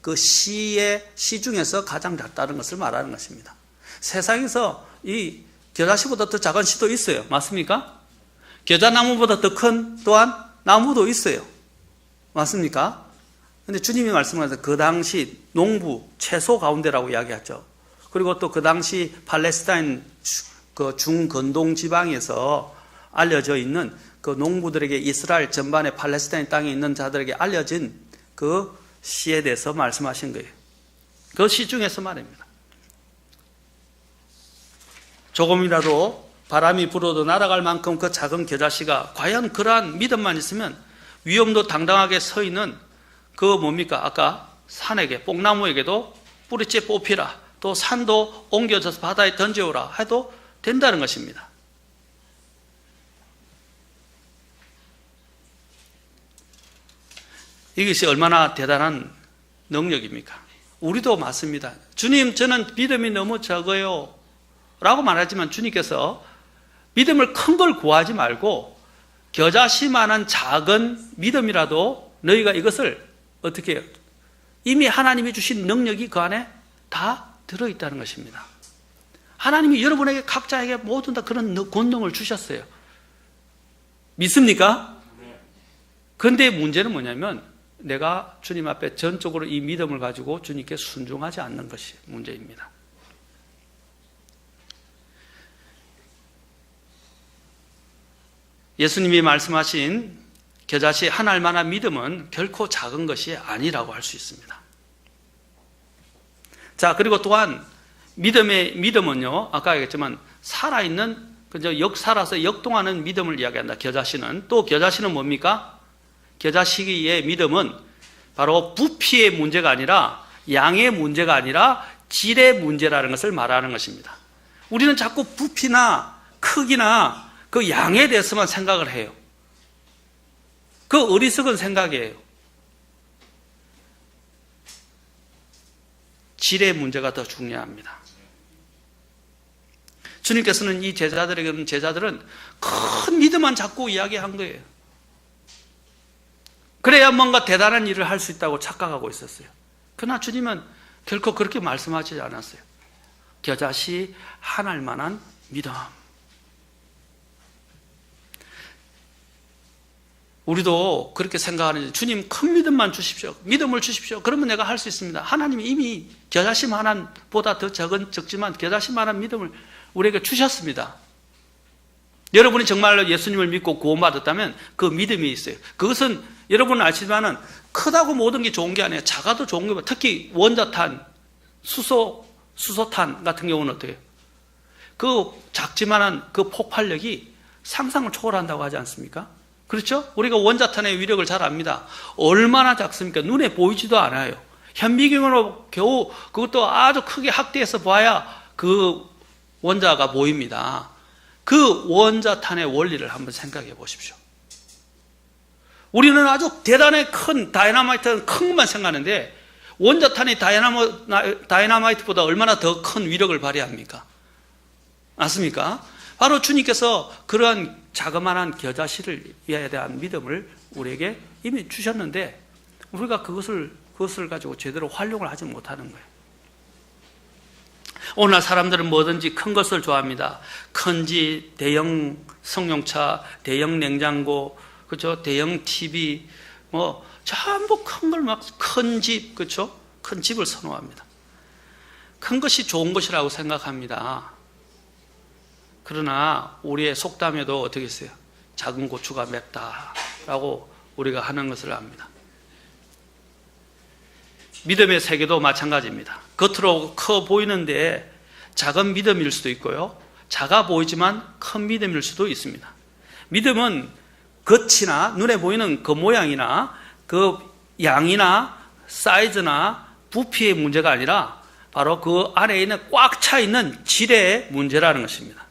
A: 그 씨 중에서 가장 작다는 것을 말하는 것입니다. 세상에서 이 겨자씨보다 더 작은 씨도 있어요. 맞습니까? 겨자나무보다 더 큰 또한 나무도 있어요. 맞습니까? 근데 주님이 말씀하셔서 그 당시 농부 채소 가운데라고 이야기하죠. 그리고 또 그 당시 팔레스타인 그 중건동 지방에서 알려져 있는 그 농부들에게, 이스라엘 전반의 팔레스타인 땅에 있는 자들에게 알려진 그 씨에 대해서 말씀하신 거예요. 그 씨 중에서 말입니다. 조금이라도 바람이 불어도 날아갈 만큼 그 작은 겨자씨가 과연 그러한 믿음만 있으면 위험도 당당하게 서 있는 그 뭡니까? 아까 산에게, 뽕나무에게도 뿌리째 뽑히라, 또 산도 옮겨져서 바다에 던져오라 해도 된다는 것입니다. 이것이 얼마나 대단한 능력입니까? 우리도 맞습니다. 주님, 저는 믿음이 너무 적어요 라고 말하지만 주님께서 믿음을 큰 걸 구하지 말고 겨자씨만한 작은 믿음이라도 너희가 이것을 어떻게 해요? 이미 하나님이 주신 능력이 그 안에 다 들어있다는 것입니다. 하나님이 여러분에게 각자에게 모든 다 그런 권능을 주셨어요. 믿습니까? 그런데 문제는 뭐냐면 내가 주님 앞에 전적으로 이 믿음을 가지고 주님께 순종하지 않는 것이 문제입니다. 예수님이 말씀하신 겨자씨 한 알만한 믿음은 결코 작은 것이 아니라고 할 수 있습니다. 자, 그리고 또한 믿음은요, 아까 얘기했지만 살아있는, 역살아서 역동하는 믿음을 이야기한다. 겨자씨는. 또 겨자씨는 뭡니까? 겨자씨의 믿음은 바로 부피의 문제가 아니라 양의 문제가 아니라 질의 문제라는 것을 말하는 것입니다. 우리는 자꾸 부피나 크기나 그 양에 대해서만 생각을 해요. 그 어리석은 생각이에요. 질의 문제가 더 중요합니다. 주님께서는 이 제자들은 큰 믿음만 자꾸 이야기한 거예요. 그래야 뭔가 대단한 일을 할 수 있다고 착각하고 있었어요. 그러나 주님은 결코 그렇게 말씀하지 않았어요. 겨자씨 한 알만한 믿음. 우리도 그렇게 생각하는데 주님 큰 믿음만 주십시오. 믿음을 주십시오. 그러면 내가 할 수 있습니다. 하나님이 이미 겨자씨 하나보다 더 적지만 겨자씨 만한 믿음을 우리에게 주셨습니다. 여러분이 정말로 예수님을 믿고 구원받았다면 그 믿음이 있어요. 그것은 여러분은 아시지만은 크다고 모든 게 좋은 게 아니에요. 작아도 좋은 거예요. 특히 원자탄, 수소탄 같은 경우는 어때요? 그 작지만한 그 폭발력이 상상을 초월한다고 하지 않습니까? 그렇죠? 우리가 원자탄의 위력을 잘 압니다. 얼마나 작습니까? 눈에 보이지도 않아요. 현미경으로 겨우 그것도 아주 크게 확대해서 봐야 그 원자가 보입니다. 그 원자탄의 원리를 한번 생각해 보십시오. 우리는 아주 대단히 큰 다이너마이트는 큰 것만 생각하는데 원자탄이 다이너마이트보다 얼마나 더 큰 위력을 발휘합니까? 맞습니까? 바로 주님께서 그러한 자그마한 겨자씨를 위에 대한 믿음을 우리에게 이미 주셨는데 우리가 그것을 가지고 제대로 활용을 하지 못하는 거예요. 오늘날 사람들은 뭐든지 큰 것을 좋아합니다. 큰 집, 대형 승용차, 대형 냉장고, 그렇죠? 대형 TV, 전부 큰 걸 막 큰 집, 그렇죠? 큰 집을 선호합니다. 큰 것이 좋은 것이라고 생각합니다. 그러나 우리의 속담에도 어떻게 했어요? 작은 고추가 맵다라고 우리가 하는 것을 압니다. 믿음의 세계도 마찬가지입니다. 겉으로 커 보이는데 작은 믿음일 수도 있고요. 작아 보이지만 큰 믿음일 수도 있습니다. 믿음은 겉이나 눈에 보이는 그 모양이나 그 양이나 사이즈나 부피의 문제가 아니라 바로 그 안에 있는 꽉 차 있는 질의 문제라는 것입니다.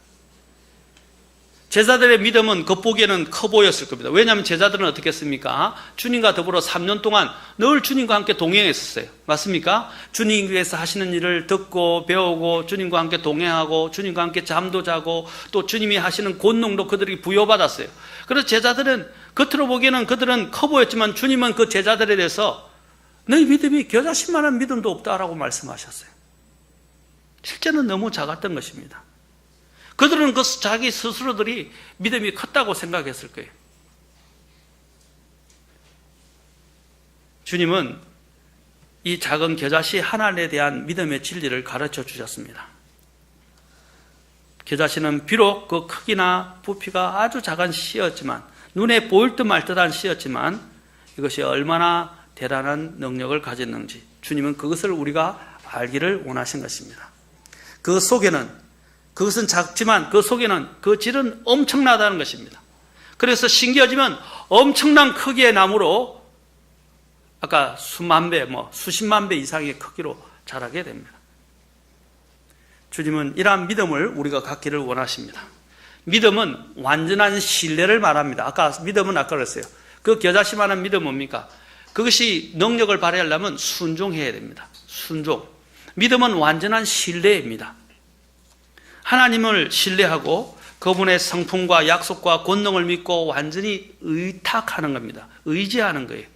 A: 제자들의 믿음은 겉보기에는 커 보였을 겁니다. 왜냐하면 제자들은 어떻게 했습니까? 주님과 더불어 3년 동안 늘 주님과 함께 동행했었어요. 맞습니까? 주님께서 하시는 일을 듣고 배우고 주님과 함께 동행하고 주님과 함께 잠도 자고 또 주님이 하시는 권능도 그들이 부여받았어요. 그래서 제자들은 겉으로 보기에는 그들은 커 보였지만 주님은 그 제자들에 대해서 너희 믿음이 겨자씨만한 믿음도 없다라고 말씀하셨어요. 실제는 너무 작았던 것입니다. 그들은 그 자기 스스로들이 믿음이 컸다고 생각했을 거예요. 주님은 이 작은 겨자씨 하나에 대한 믿음의 진리를 가르쳐 주셨습니다. 겨자씨는 비록 그 크기나 부피가 아주 작은 씨였지만 눈에 보일 듯 말 듯한 씨였지만 이것이 얼마나 대단한 능력을 가졌는지 주님은 그것을 우리가 알기를 원하신 것입니다. 그 속에는 그것은 작지만 그 속에는 그 질은 엄청나다는 것입니다. 그래서 신기하지만 엄청난 크기의 나무로 아까 수만 배, 수십만 배 이상의 크기로 자라게 됩니다. 주님은 이러한 믿음을 우리가 갖기를 원하십니다. 믿음은 완전한 신뢰를 말합니다. 믿음은 아까 그랬어요. 그 겨자씨만한 믿음 뭡니까? 그것이 능력을 발휘하려면 순종해야 됩니다. 순종. 믿음은 완전한 신뢰입니다. 하나님을 신뢰하고 그분의 성품과 약속과 권능을 믿고 완전히 의탁하는 겁니다. 의지하는 거예요.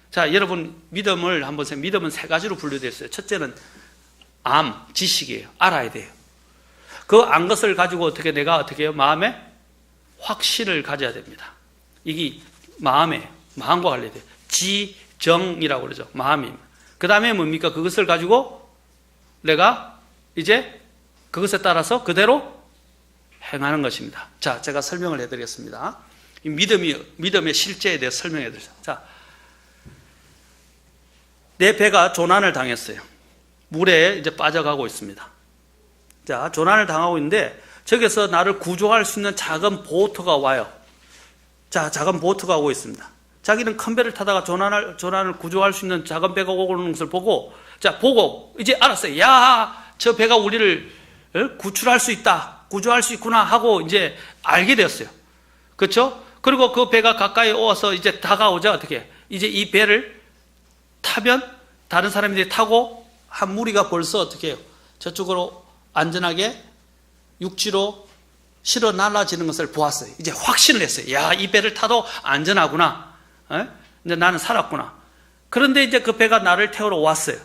A: 자, 여러분 믿음을 한번 보세요. 믿음은 세 가지로 분류되어 있어요. 첫째는 지식이에요. 알아야 돼요. 그 안 것을 가지고 내가 어떻게 해요? 마음에 확신을 가져야 됩니다. 이게 마음과 관련돼요. 지정이라고 그러죠. 마음입니다. 그 다음에 뭡니까? 그것을 가지고 내가 이제 그것에 따라서 그대로 행하는 것입니다. 자, 제가 설명을 해드리겠습니다. 이 믿음의 실제에 대해서 설명해 드리죠. 자, 내 배가 조난을 당했어요. 물에 이제 빠져가고 있습니다. 자, 조난을 당하고 있는데 저기서 나를 구조할 수 있는 작은 보트가 와요. 자, 작은 보트가 오고 있습니다. 자기는 큰 배를 타다가 조난을 구조할 수 있는 작은 배가 오는 것을 보고, 보고 이제 알았어요. 야, 저 배가 우리를 구출할 수 있다, 구조할 수 있구나 하고 이제 알게 되었어요. 그렇죠? 그리고 그 배가 가까이 오서 이제 다가오자 어떻게? 이제 이 배를 타면 다른 사람들이 타고 한 무리가 벌써 어떻게 해요? 저쪽으로 안전하게 육지로 실어 날아지는 것을 보았어요. 이제 확신을 했어요. 야, 이 배를 타도 안전하구나. 이제 나는 살았구나. 그런데 이제 그 배가 나를 태우러 왔어요.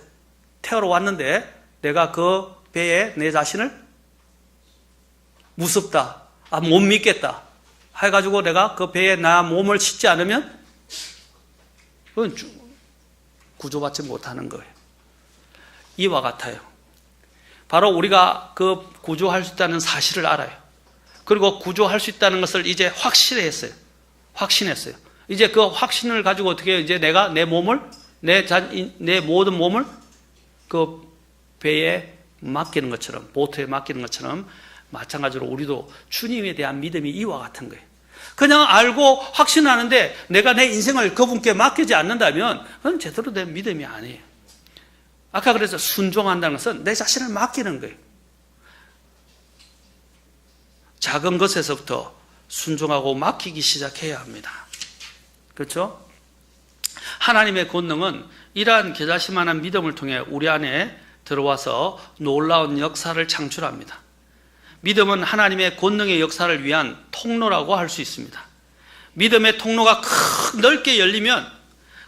A: 태우러 왔는데 내가 그 배에 내 자신을 무섭다, 못 믿겠다 해가지고 내가 그 배에 나 몸을 싣지 않으면 그건 구조받지 못하는 거예요. 이와 같아요. 바로 우리가 그 구조할 수 있다는 사실을 알아요. 그리고 구조할 수 있다는 것을 이제 확신했어요. 이제 그 확신을 가지고 어떻게 이제 내가 내 몸을, 내 모든 몸을 그 배에 맡기는 것처럼, 보트에 맡기는 것처럼 마찬가지로 우리도 주님에 대한 믿음이 이와 같은 거예요. 그냥 알고 확신하는데 내가 내 인생을 그분께 맡기지 않는다면 그건 제대로 된 믿음이 아니에요. 아까 그래서 순종한다는 것은 내 자신을 맡기는 거예요. 작은 것에서부터 순종하고 맡기기 시작해야 합니다. 그렇죠? 하나님의 권능은 이러한 겨자씨만한 믿음을 통해 우리 안에 들어와서 놀라운 역사를 창출합니다. 믿음은 하나님의 권능의 역사를 위한 통로라고 할 수 있습니다. 믿음의 통로가 넓게 열리면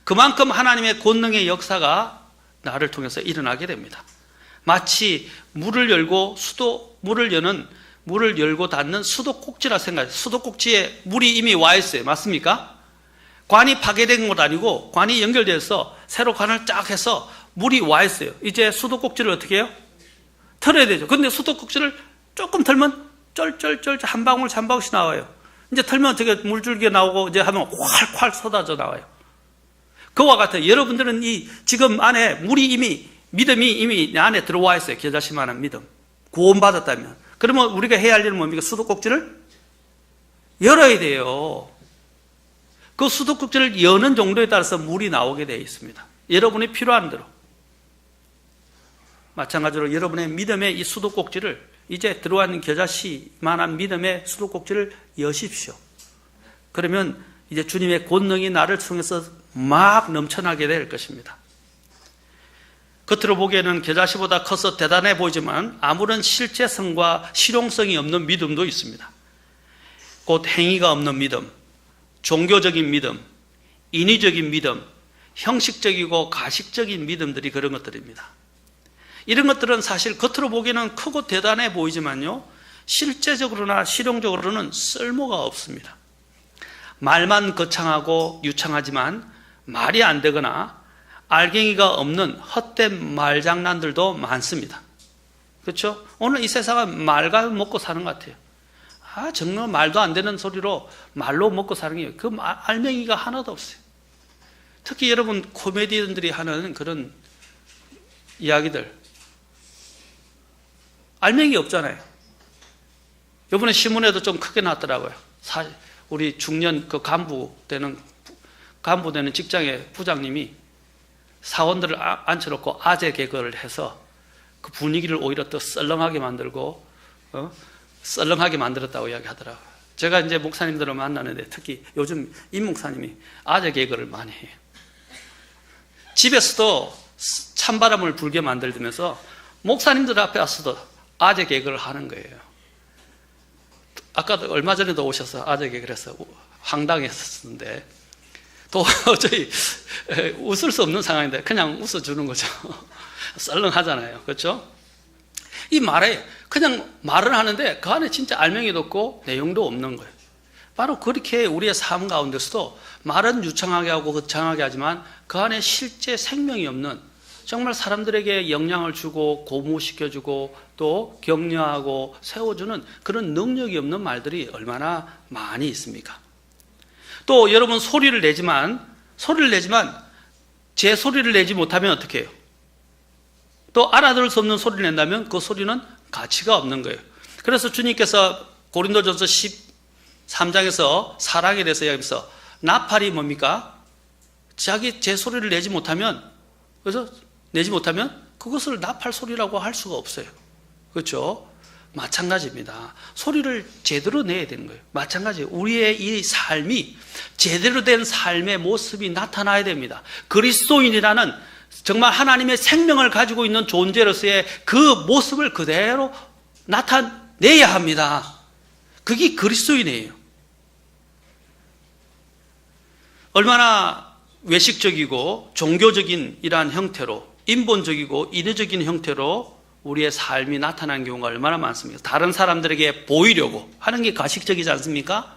A: 그만큼 하나님의 권능의 역사가 나를 통해서 일어나게 됩니다. 마치 물을 열고 닫는 수도꼭지라 생각해요. 수도꼭지에 물이 이미 와 있어요. 맞습니까? 관이 파괴된 것 아니고 관이 연결돼서 새로 관을 쫙 해서 물이 와 있어요. 이제 수도꼭지를 어떻게 해요? 털어야 되죠. 근데 수도꼭지를 조금 털면 쩔쩔쩔 한 방울씩 나와요. 이제 털면 어떻게 물줄기가 나오고 이제 하면 콸콸 쏟아져 나와요. 그와 같아요. 여러분들은 지금 안에 믿음이 이미 내 안에 들어와 있어요. 겨자씨만한 믿음. 구원받았다면. 그러면 우리가 해야 할 일은 뭡니까? 수도꼭지를 열어야 돼요. 그 수도꼭지를 여는 정도에 따라서 물이 나오게 되어 있습니다. 여러분이 필요한 대로. 마찬가지로 여러분의 믿음의 이 수도꼭지를 이제 들어와 있는 겨자씨만한 믿음의 수도꼭지를 여십시오. 그러면 이제 주님의 권능이 나를 통해서 막 넘쳐나게 될 것입니다. 겉으로 보기에는 겨자씨보다 커서 대단해 보이지만 아무런 실제성과 실용성이 없는 믿음도 있습니다. 곧 행위가 없는 믿음, 종교적인 믿음, 인위적인 믿음, 형식적이고 가식적인 믿음들이 그런 것들입니다. 이런 것들은 사실 겉으로 보기에는 크고 대단해 보이지만요, 실제적으로나 실용적으로는 쓸모가 없습니다. 말만 거창하고 유창하지만 말이 안 되거나 알갱이가 없는 헛된 말장난들도 많습니다. 그렇죠? 오늘 이 세상은 말과 먹고 사는 것 같아요. 정말 말도 안 되는 소리로 말로 먹고 사는 게 그 알맹이가 하나도 없어요. 특히 여러분 코미디언들이 하는 그런 이야기들 알맹이 없잖아요. 이번에 신문에도 좀 크게 났더라고요. 우리 중년 그 간부 되는 직장의 부장님이 사원들을 앉혀놓고 아재 개그를 해서 그 분위기를 오히려 더 썰렁하게 만들고 썰렁하게 만들었다고 이야기하더라고요. 제가 이제 목사님들을 만나는데 특히 요즘 임 목사님이 아재 개그를 많이 해요. 집에서도 찬바람을 불게 만들면서 목사님들 앞에 와서도 아재 개그를 하는 거예요. 아까도 얼마 전에도 오셔서 아재 개그를 해서 황당했었는데 도저히 웃을 수 없는 상황인데 그냥 웃어주는 거죠. 썰렁하잖아요. 그렇죠? 이 말에 그냥 말을 하는데 그 안에 진짜 알맹이도 없고 내용도 없는 거예요. 바로 그렇게 우리의 삶 가운데서도 말은 유창하게 하고 거창하게 하지만 그 안에 실제 생명이 없는, 정말 사람들에게 영향을 주고 고무시켜주고 또 격려하고 세워주는 그런 능력이 없는 말들이 얼마나 많이 있습니까? 또 여러분 소리를 내지만 제 소리를 내지 못하면 어떻게 해요? 또 알아들을 수 없는 소리를 낸다면 그 소리는 가치가 없는 거예요. 그래서 주님께서 고린도전서 13장에서 사랑에 대해서 이야기하면서 나팔이 뭡니까? 제 소리를 내지 못하면 그것을 나팔 소리라고 할 수가 없어요. 그렇죠? 마찬가지입니다. 소리를 제대로 내야 되는 거예요. 마찬가지예요. 우리의 이 삶이 제대로 된 삶의 모습이 나타나야 됩니다. 그리스도인이라는 정말 하나님의 생명을 가지고 있는 존재로서의 그 모습을 그대로 나타내야 합니다. 그게 그리스도인이에요. 얼마나 외식적이고 종교적인 이러한 형태로, 인본적이고 인위적인 형태로 우리의 삶이 나타나는 경우가 얼마나 많습니까? 다른 사람들에게 보이려고 하는 게 가식적이지 않습니까?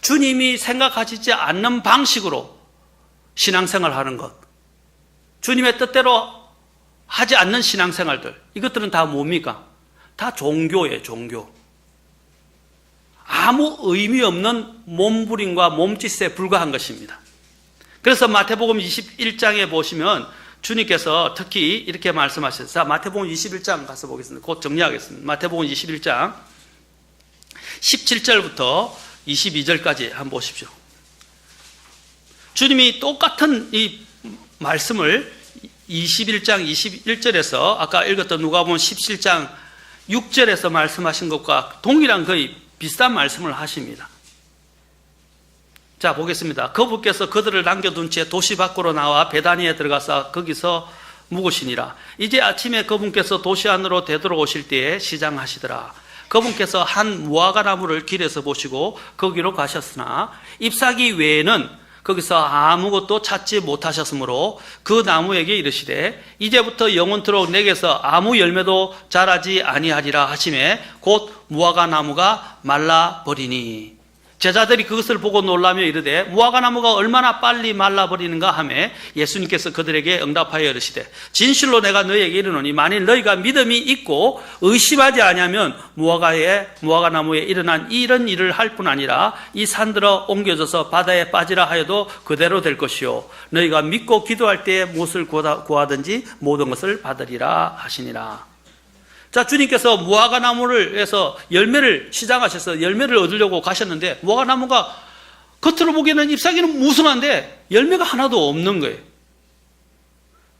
A: 주님이 생각하시지 않는 방식으로 신앙생활을 하는 것, 주님의 뜻대로 하지 않는 신앙생활들, 이것들은 다 뭡니까? 다 종교예요. 종교. 아무 의미 없는 몸부림과 몸짓에 불과한 것입니다. 그래서 마태복음 21장에 보시면 주님께서 특히 이렇게 말씀하셨어요. 자, 마태복음 21장 가서 보겠습니다. 곧 정리하겠습니다. 마태복음 21장 17절부터 22절까지 한번 보십시오. 주님이 똑같은 이 말씀을 21장 21절에서 아까 읽었던 누가복음 17장 6절에서 말씀하신 것과 동일한 거의 비슷한 말씀을 하십니다. 자, 보겠습니다. 그분께서 그들을 남겨둔 채 도시 밖으로 나와 베다니에 들어가서 거기서 묵으시니라. 이제 아침에 그분께서 도시 안으로 되돌아오실 때에 시장하시더라. 그분께서 한 무화과 나무를 길에서 보시고 거기로 가셨으나 잎사귀 외에는 거기서 아무것도 찾지 못하셨으므로 그 나무에게 이르시되 이제부터 영원토록 내게서 아무 열매도 자라지 아니하리라 하시매 곧 무화과 나무가 말라버리니. 제자들이 그것을 보고 놀라며 이르되 무화과 나무가 얼마나 빨리 말라버리는가 하매 예수님께서 그들에게 응답하여 이르시되 진실로 내가 너희에게 이르노니 만일 너희가 믿음이 있고 의심하지 아니하면 무화과 나무에 일어난 이런 일을 할 뿐 아니라 이 산들어 옮겨져서 바다에 빠지라 하여도 그대로 될 것이요 너희가 믿고 기도할 때에 무엇을 구하든지 모든 것을 받으리라 하시니라. 자, 주님께서 무화과 나무를 해서 열매를 시장하셔서 열매를 얻으려고 가셨는데 무화과 나무가 겉으로 보기에는 잎사귀는 무성한데 열매가 하나도 없는 거예요.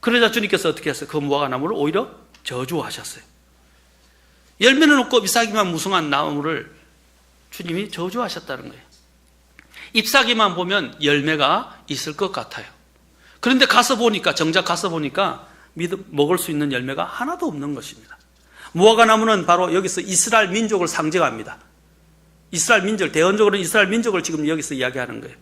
A: 그러자 주님께서 어떻게 했어요? 그 무화과 나무를 오히려 저주하셨어요. 열매는 없고 잎사귀만 무성한 나무를 주님이 저주하셨다는 거예요. 잎사귀만 보면 열매가 있을 것 같아요. 그런데 정작 가서 보니까 먹을 수 있는 열매가 하나도 없는 것입니다. 무화과 나무는 바로 여기서 이스라엘 민족을 상징합니다. 이스라엘 민족, 대언적으로는 이스라엘 민족을 지금 여기서 이야기하는 거예요.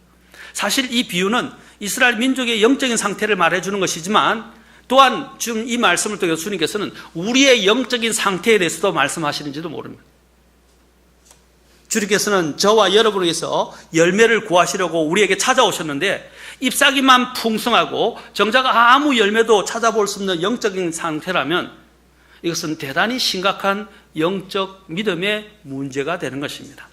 A: 사실 이 비유는 이스라엘 민족의 영적인 상태를 말해주는 것이지만 또한 지금 이 말씀을 통해서 주님께서는 우리의 영적인 상태에 대해서도 말씀하시는지도 모릅니다. 주님께서는 저와 여러분을 위해서 열매를 구하시려고 우리에게 찾아오셨는데 잎사귀만 풍성하고 정작 아무 열매도 찾아볼 수 없는 영적인 상태라면 이것은 대단히 심각한 영적 믿음의 문제가 되는 것입니다.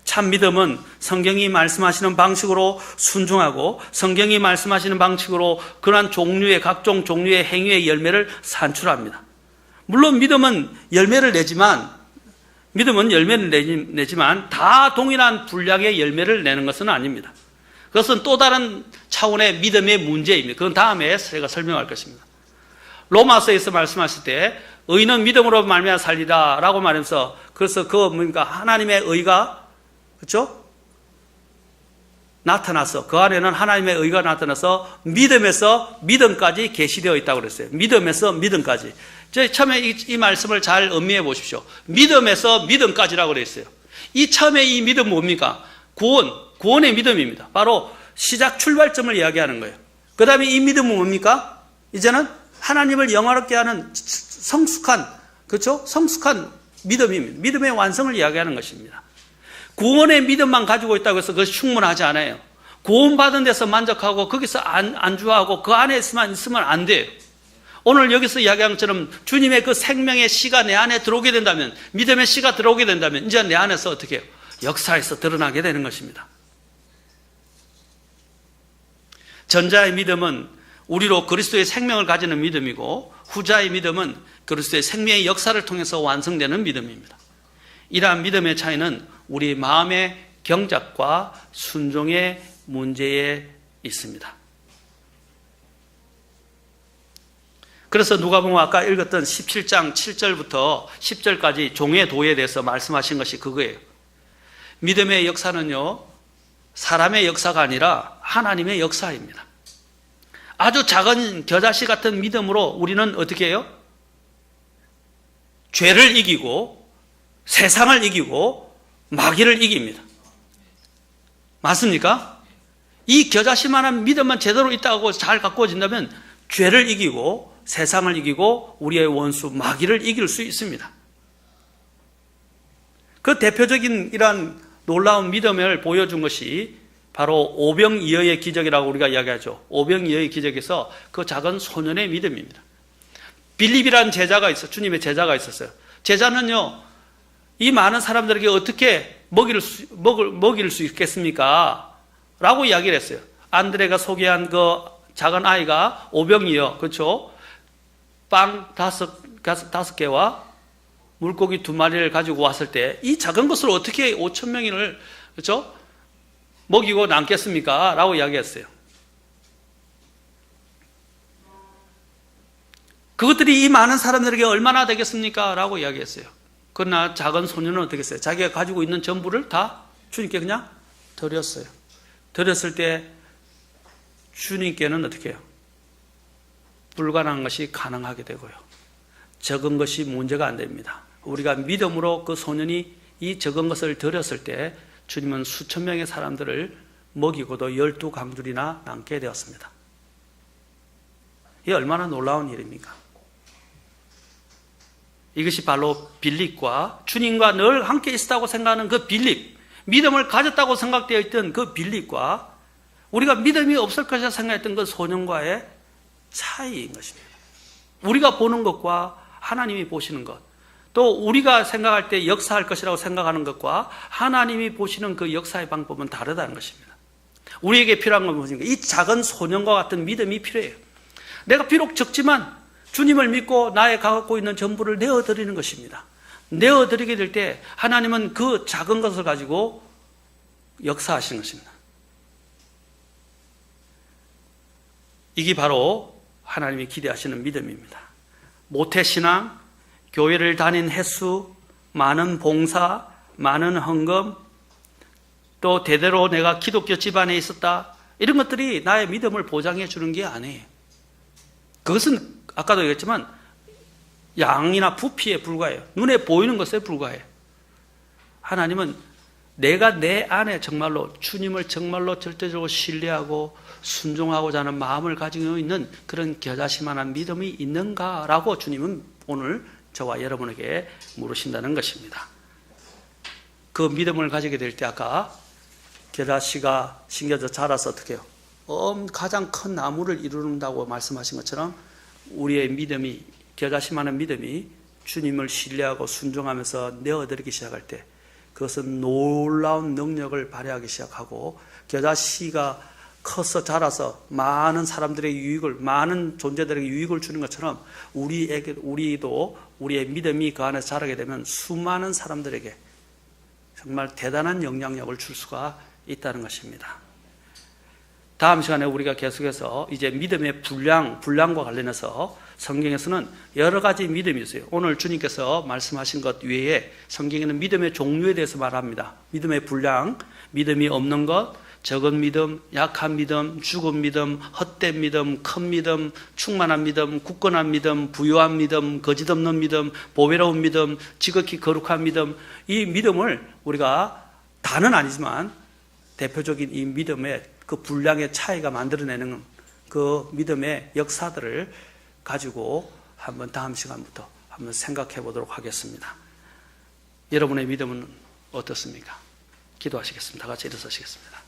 A: 참 믿음은 성경이 말씀하시는 방식으로 순종하고 성경이 말씀하시는 방식으로 그러한 각종 종류의 행위의 열매를 산출합니다. 물론 믿음은 열매를 내지만 다 동일한 분량의 열매를 내는 것은 아닙니다. 그것은 또 다른 차원의 믿음의 문제입니다. 그건 다음에 제가 설명할 것입니다. 로마서에서 말씀하실 때 의는 믿음으로 말미암아 살리라라고 말하면서 그래서 하나님의 의가 그렇죠? 나타나서 그 안에는 하나님의 의가 나타나서 믿음에서 믿음까지 계시되어 있다고 그랬어요. 믿음에서 믿음까지. 처음에 이 말씀을 잘 음미해 보십시오. 믿음에서 믿음까지라고 그랬어요. 이 처음에 이 믿음 뭡니까? 구원의 믿음입니다. 바로 시작 출발점을 이야기하는 거예요. 그 다음에 이 믿음은 뭡니까? 이제는 하나님을 영화롭게 하는 성숙한 믿음입니다. 믿음의 완성을 이야기하는 것입니다. 구원의 믿음만 가지고 있다고 해서 그것이 충분하지 않아요. 구원받은 데서 만족하고 거기서 안주하고 그 안에서만 있으면 안 돼요. 오늘 여기서 이야기한 것처럼 주님의 그 생명의 씨가 내 안에 들어오게 된다면, 믿음의 씨가 들어오게 된다면 이제 내 안에서 어떻게 해요? 역사에서 드러나게 되는 것입니다. 전자의 믿음은 우리로 그리스도의 생명을 가지는 믿음이고, 후자의 믿음은 그리스도의 생명의 역사를 통해서 완성되는 믿음입니다. 이러한 믿음의 차이는 우리 마음의 경작과 순종의 문제에 있습니다. 그래서 누가복음 아까 읽었던 17장 7절부터 10절까지 종의 도에 대해서 말씀하신 것이 그거예요. 믿음의 역사는요, 사람의 역사가 아니라 하나님의 역사입니다. 아주 작은 겨자씨 같은 믿음으로 우리는 어떻게 해요? 죄를 이기고 세상을 이기고 마귀를 이깁니다. 맞습니까? 이 겨자씨만한 믿음만 제대로 있다고 잘 가꾸어진다면 죄를 이기고 세상을 이기고 우리의 원수 마귀를 이길 수 있습니다. 그 대표적인 이러한 놀라운 믿음을 보여준 것이 바로 오병이어의 기적이라고 우리가 이야기하죠. 오병이어의 기적에서 그 작은 소년의 믿음입니다. 빌립이라는 제자가 있어요. 주님의 제자가 있었어요. 제자는요, 이 많은 사람들에게 어떻게 먹일 수 있겠습니까? 라고 이야기를 했어요. 안드레가 소개한 그 작은 아이가 오병이어, 그렇죠? 빵 5개와 물고기 2마리를 가지고 왔을 때 이 작은 것을 어떻게 5,000명을, 그렇죠? 먹이고 남겠습니까? 라고 이야기했어요. 그것들이 이 많은 사람들에게 얼마나 되겠습니까? 라고 이야기했어요. 그러나 작은 소년은 어떻게 했어요? 자기가 가지고 있는 전부를 다 주님께 그냥 드렸어요. 드렸을 때 주님께는 어떻게 해요? 불가능한 것이 가능하게 되고요. 적은 것이 문제가 안 됩니다. 우리가 믿음으로 그 소년이 이 적은 것을 드렸을 때 주님은 수천 명의 사람들을 먹이고도 12강줄이나 남게 되었습니다. 이게 얼마나 놀라운 일입니까? 이것이 바로 빌립과 주님과 늘 함께 있었다고 생각하는 그 빌립, 믿음을 가졌다고 생각되어 있던 그 빌립과 우리가 믿음이 없을 것이라 생각했던 그 소년과의 차이인 것입니다. 우리가 보는 것과 하나님이 보시는 것, 또 우리가 생각할 때 역사할 것이라고 생각하는 것과 하나님이 보시는 그 역사의 방법은 다르다는 것입니다. 우리에게 필요한 건 무엇인가? 이 작은 소년과 같은 믿음이 필요해요. 내가 비록 적지만 주님을 믿고 나의 갖고 있는 전부를 내어드리는 것입니다. 내어드리게 될 때 하나님은 그 작은 것을 가지고 역사하시는 것입니다. 이게 바로 하나님이 기대하시는 믿음입니다. 모태신앙, 교회를 다닌 횟수, 많은 봉사, 많은 헌금, 또 대대로 내가 기독교 집안에 있었다, 이런 것들이 나의 믿음을 보장해 주는 게 아니에요. 그것은 아까도 얘기했지만 양이나 부피에 불과해요. 눈에 보이는 것에 불과해요. 하나님은 내가 내 안에 정말로 주님을 정말로 절대적으로 신뢰하고 순종하고자 하는 마음을 가지고 있는 그런 겨자씨만한 믿음이 있는가라고 주님은 오늘 저와 여러분에게 물으신다는 것입니다. 그 믿음을 가지게 될 때 아까 겨자씨가 심겨져 자라서 어떻게 해요? 가장 큰 나무를 이룬다고 말씀하신 것처럼 우리의 믿음이, 겨자씨만한 믿음이 주님을 신뢰하고 순종하면서 내어드리기 시작할 때 그것은 놀라운 능력을 발휘하기 시작하고 겨자씨가 커서 자라서 많은 사람들의 유익을, 많은 존재들에게 유익을 주는 것처럼 우리도 우리의 믿음이 그 안에서 자라게 되면 수많은 사람들에게 정말 대단한 영향력을 줄 수가 있다는 것입니다. 다음 시간에 우리가 계속해서 이제 믿음의 분량과 관련해서 성경에서는 여러 가지 믿음이 있어요. 오늘 주님께서 말씀하신 것 외에 성경에는 믿음의 종류에 대해서 말합니다. 믿음의 분량, 믿음이 없는 것, 적은 믿음, 약한 믿음, 죽은 믿음, 헛된 믿음, 큰 믿음, 충만한 믿음, 굳건한 믿음, 부유한 믿음, 거짓 없는 믿음, 보배로운 믿음, 지극히 거룩한 믿음, 이 믿음을 우리가 다는 아니지만 대표적인 이 믿음의 그 분량의 차이가 만들어내는 그 믿음의 역사들을 가지고 한번 다음 시간부터 한번 생각해 보도록 하겠습니다. 여러분의 믿음은 어떻습니까? 기도하시겠습니다. 다 같이 일어서시겠습니다.